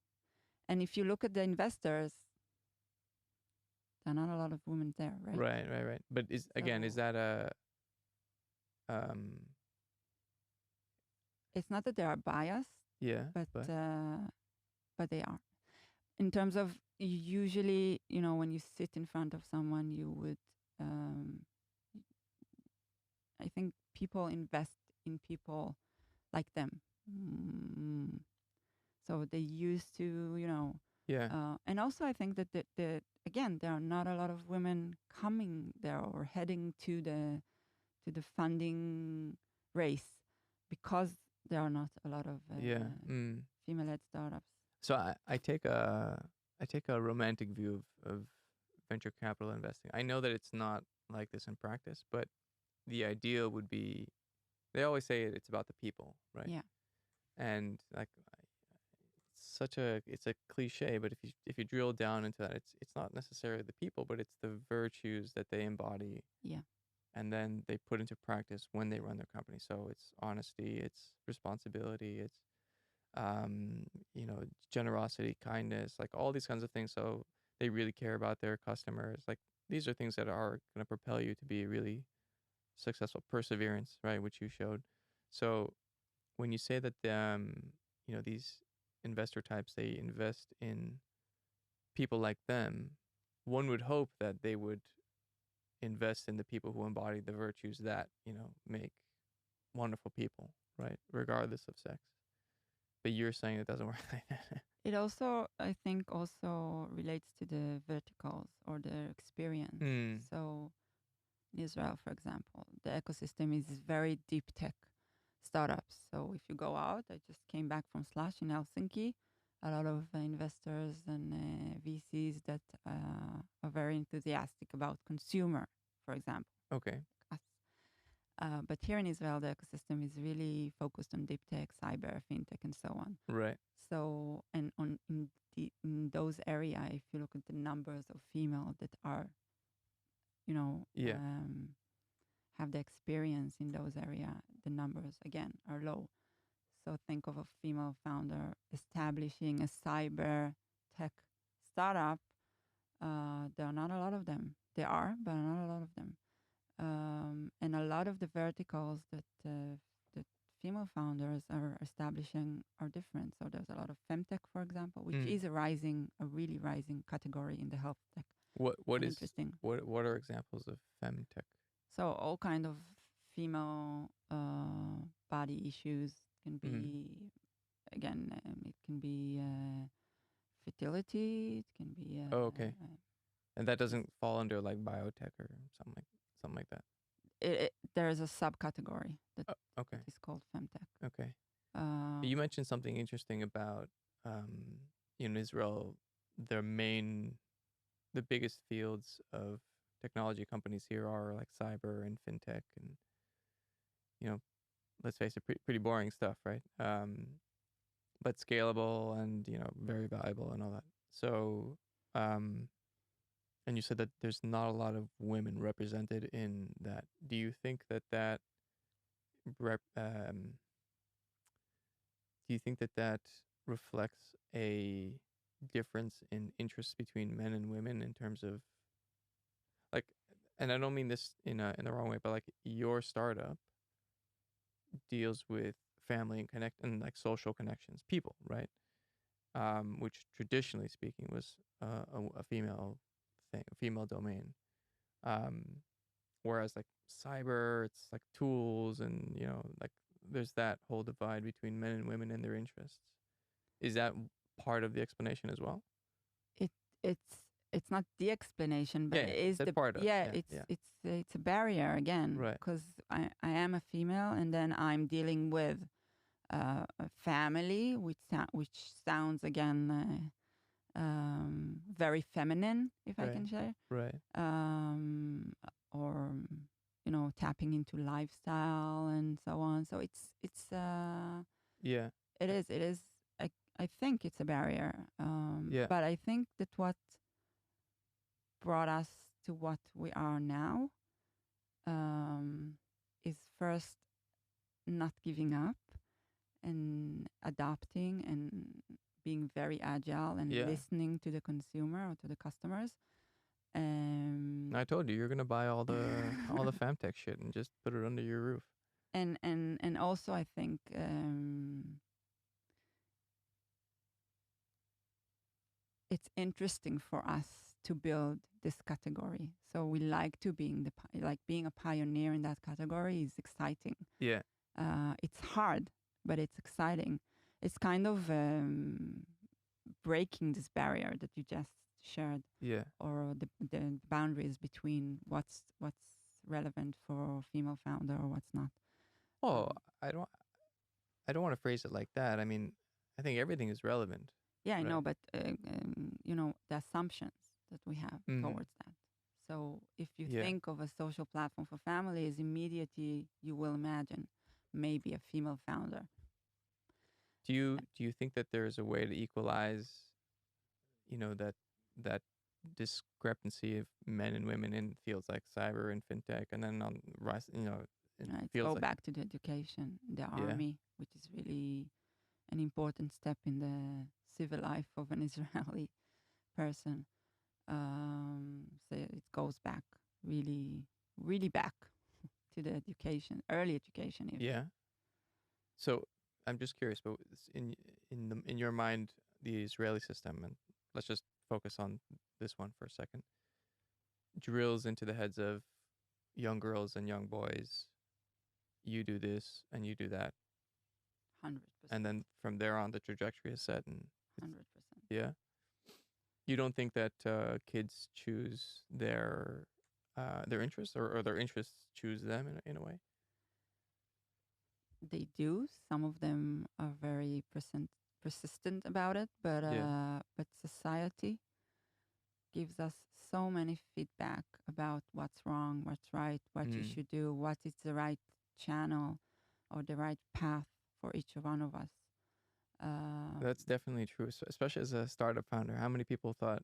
S2: And if you look at the investors, there are not a lot of women there, right?
S1: Right. But is that a
S2: It's not that they are biased.
S1: Yeah.
S2: But they are. In terms of usually, when you sit in front of someone, you would, I think people invest in people like them. So they used to,
S1: Yeah.
S2: and also I think that again, there are not a lot of women coming there or heading to the funding race because there are not a lot of female-led startups.
S1: So I take a I take a romantic view of venture capital investing. I know that it's not like this in practice, but the ideal would be, they always say it's about the people, right?
S2: Yeah.
S1: And like it's a cliche, but if you drill down into that, it's not necessarily the people, but it's the virtues that they embody
S2: Yeah.
S1: and then they put into practice when they run their company. So it's honesty, it's responsibility, it's generosity, kindness, like all these kinds of things. So they really care about their customers. Like these are things that are going to propel you to be really successful. Perseverance, right, which you showed. So when you say that these investor types, they invest in people like them, one would hope that they would invest in the people who embody the virtues that make wonderful people, right, regardless of sex. But you're saying it doesn't work like that.
S2: It also, I think, also relates to the verticals or the experience.
S1: Hmm.
S2: So in Israel, for example, the ecosystem is very deep tech startups. So if you go out, I just came back from Slash in Helsinki, a lot of investors and VCs that are very enthusiastic about consumer, for example.
S1: Okay.
S2: Us. But here in Israel, the ecosystem is really focused on deep tech, cyber, fintech, and so on.
S1: Right.
S2: So, and in those area, if you look at the numbers of female that are,
S1: Yeah.
S2: have the experience in those area, the numbers again are low. So think of a female founder establishing a cyber tech startup. There are not a lot of them. There are, but not a lot of them. And a lot of the verticals that female founders are establishing are different. So there's a lot of femtech, for example, which is a really rising category in the health tech.
S1: What is
S2: Interesting.
S1: What are examples of femtech?
S2: So all kind of female body issues can be, again, it can be fertility. It can be.
S1: Oh, okay. And that doesn't fall under like biotech or something like that.
S2: There is a subcategory that
S1: Okay.
S2: is called femtech.
S1: Okay. You mentioned something interesting about in Israel, the biggest fields of technology companies here are like cyber and fintech and let's face it, pretty boring stuff, right? But scalable and very valuable and all that. So, and you said that there's not a lot of women represented in that. Do you think that rep, do you think that reflects a difference in interests between men and women in terms of like, and I don't mean this in the wrong way, but like your startup deals with family and connect and like social connections, people, right? Which traditionally speaking was a female thing, a female domain. Whereas like cyber, it's like tools and like there's that whole divide between men and women and their interests. Is that part of the explanation as well?
S2: It it's not the explanation, but
S1: Yeah,
S2: it is
S1: that's
S2: the
S1: part of.
S2: yeah.
S1: Yeah.
S2: It's a barrier again
S1: Right.
S2: because I am a female and then I'm dealing with a family, which sounds again very feminine, if I
S1: Right.
S2: can say,
S1: Right.
S2: or tapping into lifestyle and so on. So
S1: Yeah.
S2: it is. I think it's a barrier,
S1: Yeah.
S2: but I think that what brought us to what we are now is first not giving up and adapting and being very agile and
S1: Yeah.
S2: listening to the consumer or to the customers.
S1: I told you you're gonna buy all the femtech shit and just put it under your roof.
S2: And also I think it's interesting for us to build this category. So we like to being a pioneer in that category is exciting.
S1: Yeah.
S2: It's hard, but it's exciting. It's kind of breaking this barrier that you just shared,
S1: Yeah.
S2: or the boundaries between what's relevant for a female founder or what's not.
S1: Oh, I don't want to phrase it like that. I mean, I think everything is relevant.
S2: Yeah, I know,
S1: Right.
S2: but the assumptions that we have
S1: Mm-hmm.
S2: towards that. So if you
S1: Yeah.
S2: think of a social platform for families, immediately you will imagine maybe a female founder.
S1: Do you think that there's a way to equalize, that discrepancy of men and women in fields like cyber and fintech, and then on rise, in
S2: Right?
S1: fields
S2: Go
S1: like,
S2: back to the education, the
S1: yeah,
S2: army, which is really an important step in the civil life of an Israeli person. So it goes back really, really back to the education, early education even.
S1: yeah. So I'm just curious, but in your mind, the Israeli system, and let's just focus on this one for a second, drills into the heads of young girls and young boys, you do this and you do that, and
S2: 100%.
S1: then from there on the trajectory is set, and it's,
S2: 100%.
S1: yeah. You don't think that kids choose their interests, or their interests choose them in a way?
S2: They do. Some of them are very persistent about it,
S1: Yeah.
S2: but society gives us so many feedback about what's wrong, what's right, what you
S1: Mm.
S2: should do, what is the right channel or the right path for each one of us. Um,
S1: That's definitely true, especially as a startup founder. How many people thought,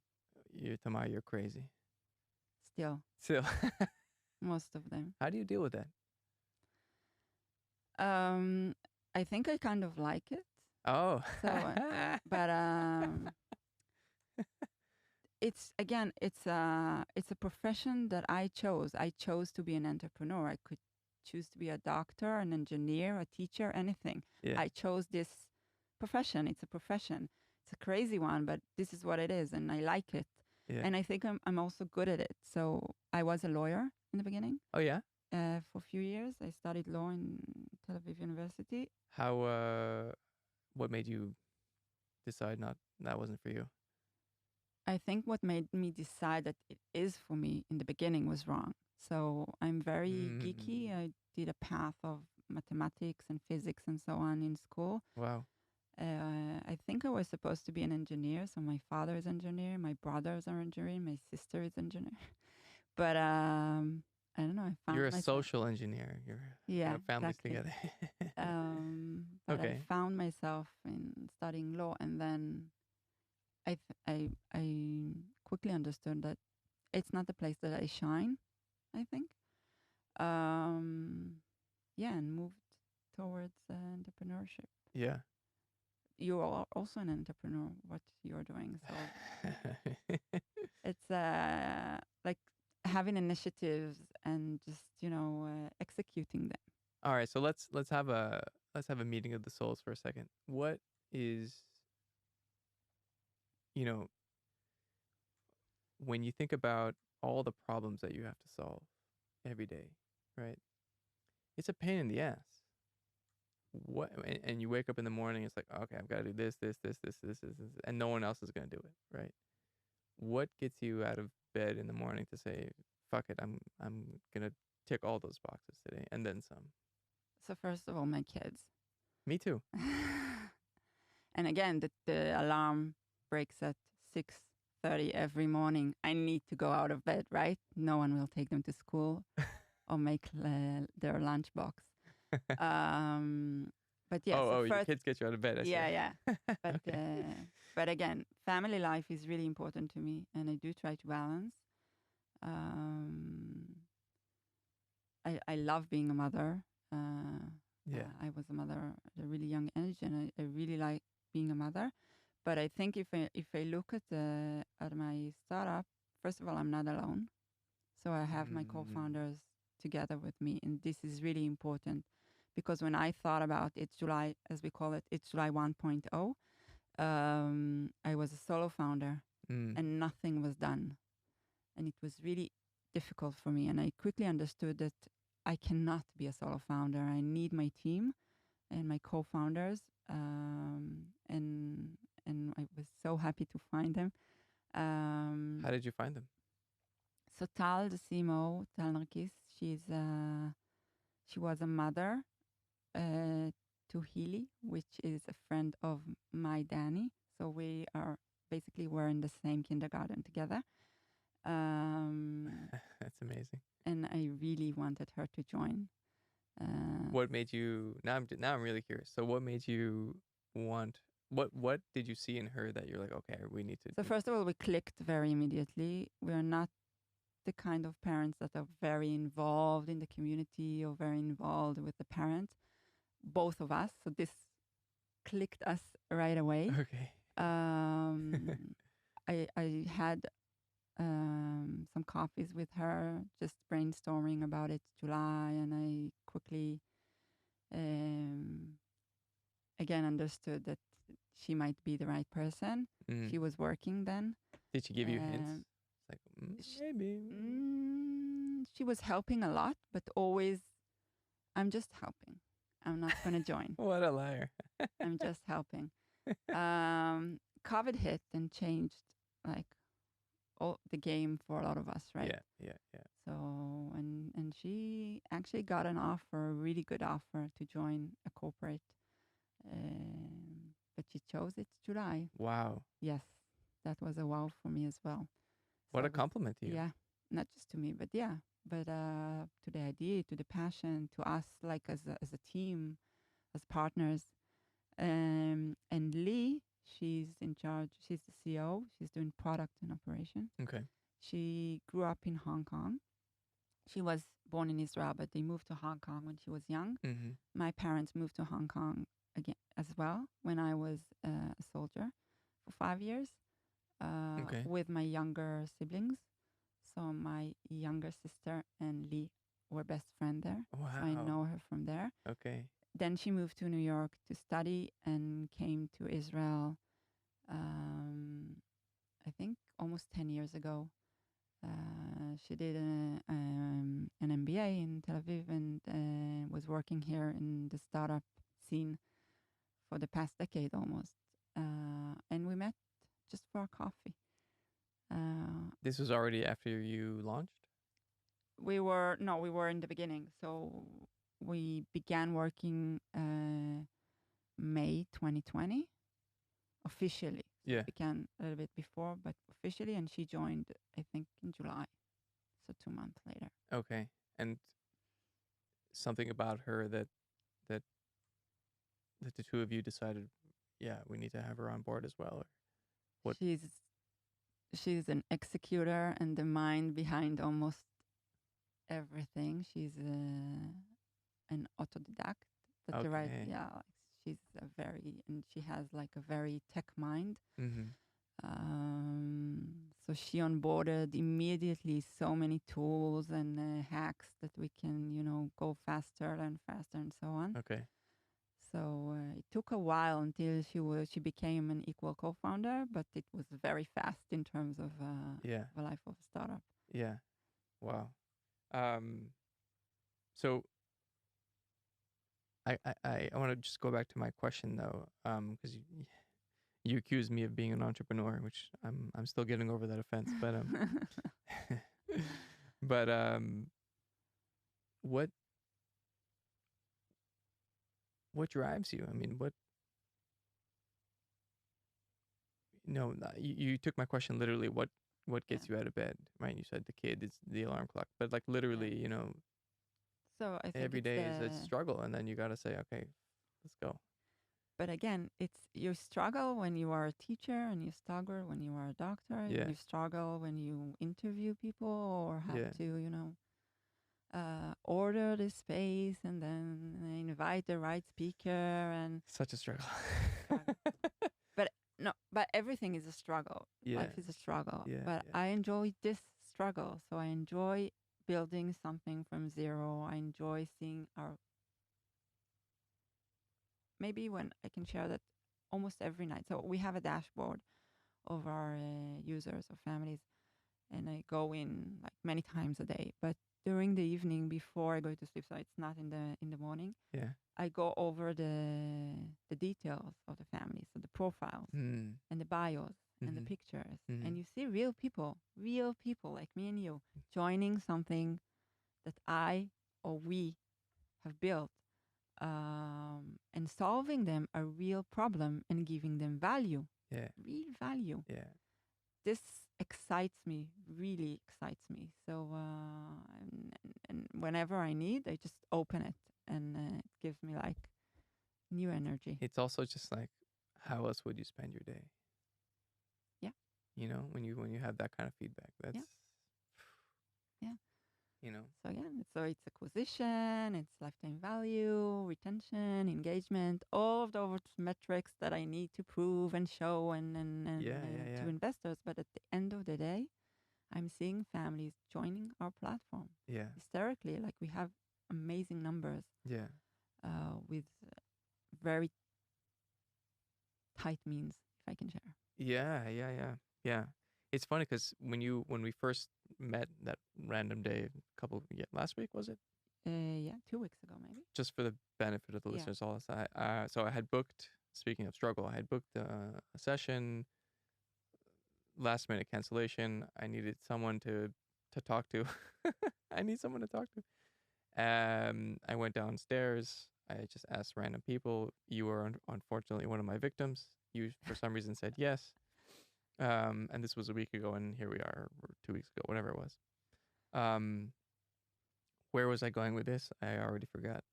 S1: you, Tamar, you're crazy?
S2: Still,
S1: So,
S2: most of them.
S1: how do you deal with that?
S2: Um, I think I kind of like it.
S1: Oh.
S2: So, but it's again, it's a profession that I chose. I chose to be an entrepreneur. I could choose to be a doctor, an engineer, a teacher, anything.
S1: Yeah.
S2: I chose this profession. It's a profession. It's a crazy one, but this is what it is, and I like it.
S1: Yeah.
S2: And I think I'm also good at it. So I was a lawyer in the beginning.
S1: Oh yeah.
S2: For a few years, I studied law in Tel Aviv University.
S1: How? What made you decide not that wasn't for you?
S2: I think what made me decide that it is for me in the beginning was wrong. So I'm very geeky.
S1: Mm.
S2: I did a path of mathematics and physics and so on in school.
S1: Wow.
S2: I think I was supposed to be an engineer. So my father is engineer, my brothers are engineer, my sister is engineer. But I don't know. I
S1: You're
S2: found
S1: a
S2: myself.
S1: social engineer. You're
S2: Yeah,
S1: families
S2: exactly.
S1: together.
S2: But I
S1: Okay.
S2: found myself in studying law, and then I quickly understood that it's not the place that I shine, I think. Um, yeah, and moved towards entrepreneurship.
S1: Yeah.
S2: You are also an entrepreneur, what you're doing. So it's like having initiatives and just, executing them.
S1: All right. So let's have a meeting of the souls for a second. What is, you know when you think about all the problems that you have to solve every day, right? It's a pain in the ass. What and you wake up in the morning, it's like, okay, I've got to do this, and no one else is gonna do it, right? What gets you out of bed in the morning to say, fuck it, I'm gonna tick all those boxes today and then some?
S2: So first of all, my kids.
S1: Me too.
S2: And again, the alarm breaks at 6:30 every morning. I need to go out of bed, right? No one will take them to school or make their lunchbox. But yeah, so
S1: Oh, your
S2: first,
S1: kids get you out of bed, I see.
S2: yeah, yeah. But
S1: Okay.
S2: but again, family life is really important to me, and I do try to balance. Um, I love being a mother.
S1: Yeah.
S2: I was a mother at a really young age, and I really like being a mother. But I think if I look at my startup, first of all, I'm not alone. So I have my
S1: Mm.
S2: co-founders together with me, and this is really important because when I thought about It's July, as we call it, It's July 1.0, I was a solo founder,
S1: Mm.
S2: and nothing was done, and it was really difficult for me. And I quickly understood that I cannot be a solo founder. I need my team and my co-founders, and I was so happy to find them.
S1: How
S2: Um,
S1: did you find them?
S2: so Tal, the CMO, Tal Narkis, she was a mother to Healy, which is a friend of my Danny. So we are basically we're in the same kindergarten together. Um,
S1: That's amazing.
S2: and I really wanted her to join.
S1: What made you? Now I'm really curious. So what made you want? What did you see in her that you're like, okay, we need to
S2: So
S1: do?
S2: first of all, we clicked very immediately. We are not the kind of parents that are very involved in the community or very involved with the parents. Both of us. So this clicked us right away.
S1: Okay.
S2: I had some coffees with her, just brainstorming about it July, and I quickly again understood that she might be the right person. She was working then.
S1: Did she give you hints? It's like maybe.
S2: She was helping a lot, but always, I'm just helping. I'm not going to join.
S1: What a liar.
S2: I'm just helping. COVID hit and changed like all the game for a lot of us, right?
S1: Yeah.
S2: So and she actually got an offer, a really good offer to join a corporate, but she chose it July.
S1: Wow.
S2: Yes, that was a wow for me as well.
S1: What a compliment to you.
S2: Yeah, not just to me, but to the idea, to the passion, to us like as a team, as partners. And Lee, she's in charge. She's the CEO. She's doing product and operation.
S1: Okay.
S2: She grew up in Hong Kong. She was born in Israel, but they moved to Hong Kong when she was young.
S1: Mm-hmm.
S2: My parents moved to Hong Kong again as well when I was a soldier for 5 years with my younger siblings. So my younger sister and Lee were best friends there.
S1: Wow.
S2: So I know her from there.
S1: Okay.
S2: Then she moved to New York to study and came to Israel, I think almost 10 years ago. She did an MBA in Tel Aviv and was working here in the startup scene for the past decade almost. And we met just for a coffee.
S1: This was already after you launched?
S2: We were in the beginning. So we began working May 2020 officially.
S1: Yeah.
S2: It began a little bit before, but officially, and she joined, I think, in July. So 2 months later.
S1: Okay. And something about her that the two of you decided, yeah, we need to have her on board as well. Or what?
S2: She's an executor and the mind behind almost everything. She's an autodidact. That's the right. Yeah, she's and she has like a very tech mind.
S1: Mm-hmm.
S2: So she onboarded immediately so many tools and hacks that we can, go faster and faster and so on.
S1: Okay.
S2: So it took a while until she became an equal co-founder, but it was very fast in terms of the life of a startup.
S1: Yeah. Wow. So I want to just go back to my question though, because you accused me of being an entrepreneur, which I'm still getting over that offense. But what drives you? I mean, you took my question literally. What gets you out of bed, right? You said the kid is the alarm clock, but like literally,
S2: So I think
S1: every day is a struggle, and then you got to say, okay, let's go.
S2: But again, it's you struggle when you are a teacher, and you struggle when you are a doctor, and you struggle when you interview people or have to, order the space and then invite the right speaker and
S1: such a struggle.
S2: But everything is a struggle. Life is a struggle. But I enjoy this struggle. So I enjoy building something from zero. I enjoy seeing maybe when I can share that almost every night. So we have a dashboard of our users or families, and I go in like many times a day. But during the evening before I go to sleep, so it's not in the morning.
S1: Yeah.
S2: I go over the details of the family, so the profiles and the bios and the pictures, and you see real people like me and you joining something that I or we have built, and solving them a real problem and giving them value.
S1: Yeah.
S2: real value.
S1: Yeah.
S2: This excites me, really excites me. So, and whenever I need, I just open it, and it gives me like new energy.
S1: It's also just like, how else would you spend your day?
S2: Yeah.
S1: You know, when you have that kind of feedback, that's,
S2: Yeah.
S1: you know,
S2: So yeah, so it's acquisition, it's lifetime value, retention, engagement, all of those metrics that I need to prove and show and to investors. But at the end of the day, I'm seeing families joining our platform
S1: yeah,
S2: hysterically. Like we have amazing numbers
S1: yeah,
S2: with very tight means, if I can share.
S1: yeah. It's funny because when we first met that random day, last week was it?
S2: Yeah, 2 weeks ago maybe.
S1: Just for the benefit of the
S2: Yeah.
S1: listeners, also, so I had booked. Speaking of struggle, I had booked a session. Last minute cancellation. I needed someone to talk to. I need someone to talk to. I went downstairs. I just asked random people. You were unfortunately one of my victims. You, for some reason, said yes. And this was a week ago, and here we are, or 2 weeks ago, whatever it was. Where was I going with this? I already forgot.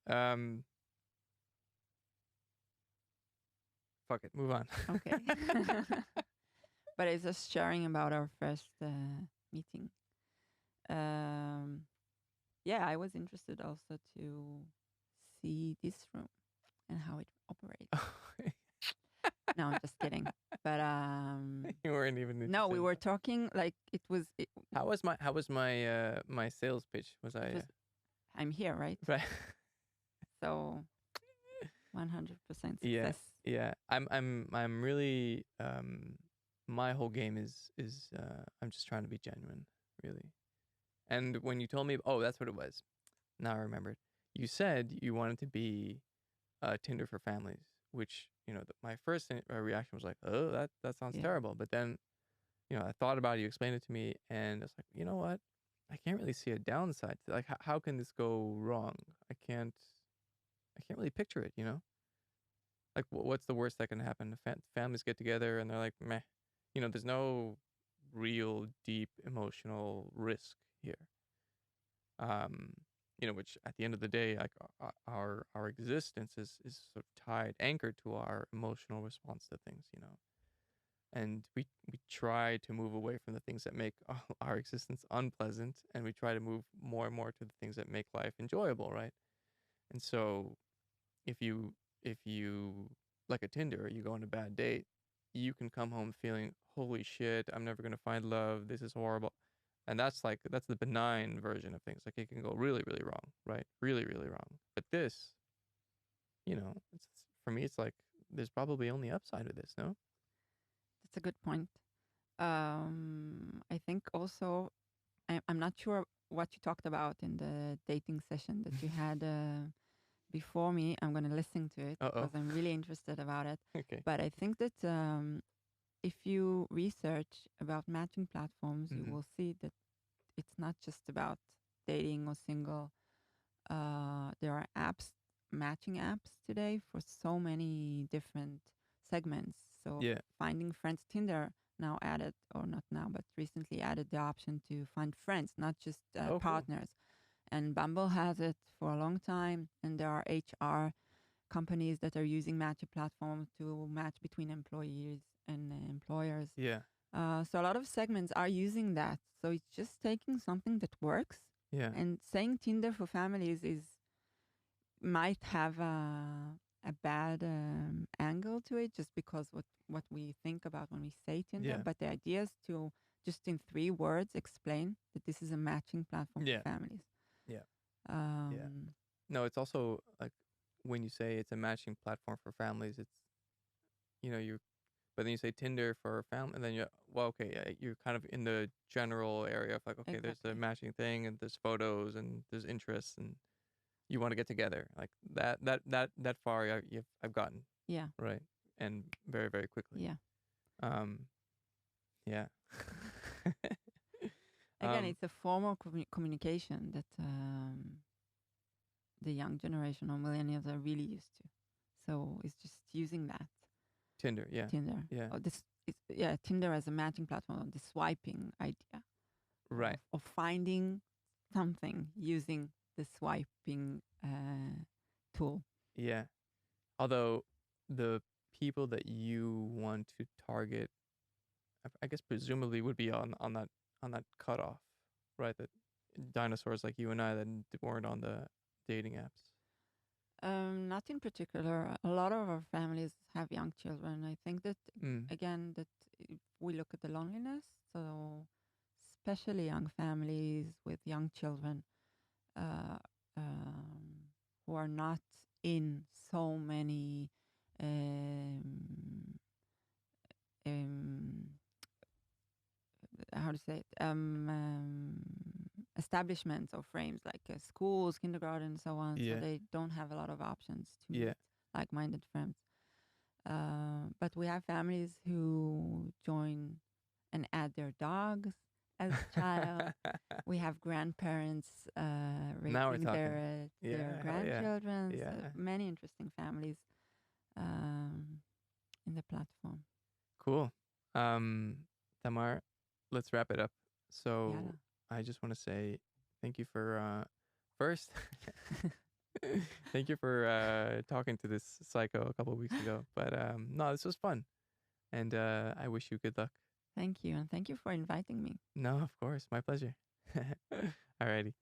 S1: Fuck it, move on.
S2: Okay. But it's just sharing about our first meeting. Yeah, I was interested also to see this room and how it operates. No, I'm just kidding. But
S1: You weren't even
S2: no, we
S1: interested.
S2: were talking like it was.
S1: How was my my sales pitch? Was I
S2: I'm here, right?
S1: right?
S2: So 100%
S1: Yeah,
S2: success.
S1: yeah. I'm really my whole game is I'm just trying to be genuine, really. And when you told me, oh, that's what it was. Now I remembered. You said you wanted to be Tinder for families, which my first reaction was like, oh, that sounds
S2: Yeah.
S1: terrible. But then I thought about it. You explained it to me, and it's like, you know what? I can't really see a downside. Like, how can this go wrong? I can't really picture it. Like, what's the worst that can happen? Families get together and they're like, meh. There's no real deep emotional risk here. Which at the end of the day, like our existence is sort of tied, anchored to our emotional response to things. And we try to move away from the things that make our existence unpleasant, and we try to move more and more to the things that make life enjoyable, right? And so if you like a Tinder, you go on a bad date, you can come home feeling, holy shit, I'm never gonna find love, this is horrible. And that's the benign version of things. Like, it can go really, really wrong, right? Really, really wrong. But this, it's for me, it's like there's probably only upside with this, no?
S2: That's a good point. I think also, I'm not sure what you talked about in the dating session that you had before me. I'm going to listen to it
S1: Uh-oh.
S2: because I'm really interested about it.
S1: Okay.
S2: But I think that if you research about matching platforms, you will see that it's not just about dating or single. There are matching apps today for so many different segments. So
S1: Yeah.
S2: finding friends, Tinder now added, or not now, but recently added the option to find friends, not just
S1: Cool.
S2: partners. And Bumble has it for a long time. And there are HR companies that are using matching platforms to match between employees and employers.
S1: Yeah.
S2: So a lot of segments are using that. So it's just taking something that works.
S1: Yeah.
S2: And saying Tinder for families might have a bad angle to it, just because what we think about when we say Tinder.
S1: Yeah.
S2: But the idea is to just in 3 words explain that this is a matching platform
S1: Yeah.
S2: for families.
S1: Yeah.
S2: Yeah.
S1: No, it's also like when you say it's a matching platform for families, it's but then you say Tinder for family, and then you're kind of in the general area of like, okay, there's a
S2: Exactly.
S1: matching thing, and there's photos, and there's interests, and you want to get together. Like that far, I've gotten.
S2: Yeah.
S1: Right, and very, very quickly.
S2: Yeah.
S1: Yeah.
S2: Again, it's a form of communication that the young generation or millennials are really used to. So it's just using that.
S1: Tinder, yeah.
S2: Tinder.
S1: Yeah.
S2: Oh, this Tinder as a matching platform, the swiping idea
S1: Right.
S2: of finding something using the swiping tool.
S1: Yeah. Although the people that you want to target, I guess presumably would be on that cutoff, right? That dinosaurs like you and I that weren't on the dating apps.
S2: Not in particular. A lot of our families have young children. I think that
S1: Mm.
S2: again, that if we look at the loneliness, so especially young families with young children uh, um, who are not in so many um, um, how to say it, establishments or frames like schools, kindergarten, and so on. So
S1: Yeah.
S2: they don't have a lot of options to
S1: Yeah.
S2: meet like-minded friends. But we have families who join and add their dogs as a child. We have grandparents
S1: Now we're
S2: raising
S1: talking.
S2: their
S1: Yeah, hell yeah.
S2: grandchildren. So
S1: Yeah.
S2: many interesting families in the platform.
S1: Cool. Tamar, let's wrap it up. So
S2: Yeah.
S1: I just want to say thank you for first thank you for talking to this psycho a couple of weeks ago. But no, this was fun. And I wish you good luck.
S2: Thank you. And thank you for inviting me.
S1: No, of course. My pleasure. Alrighty.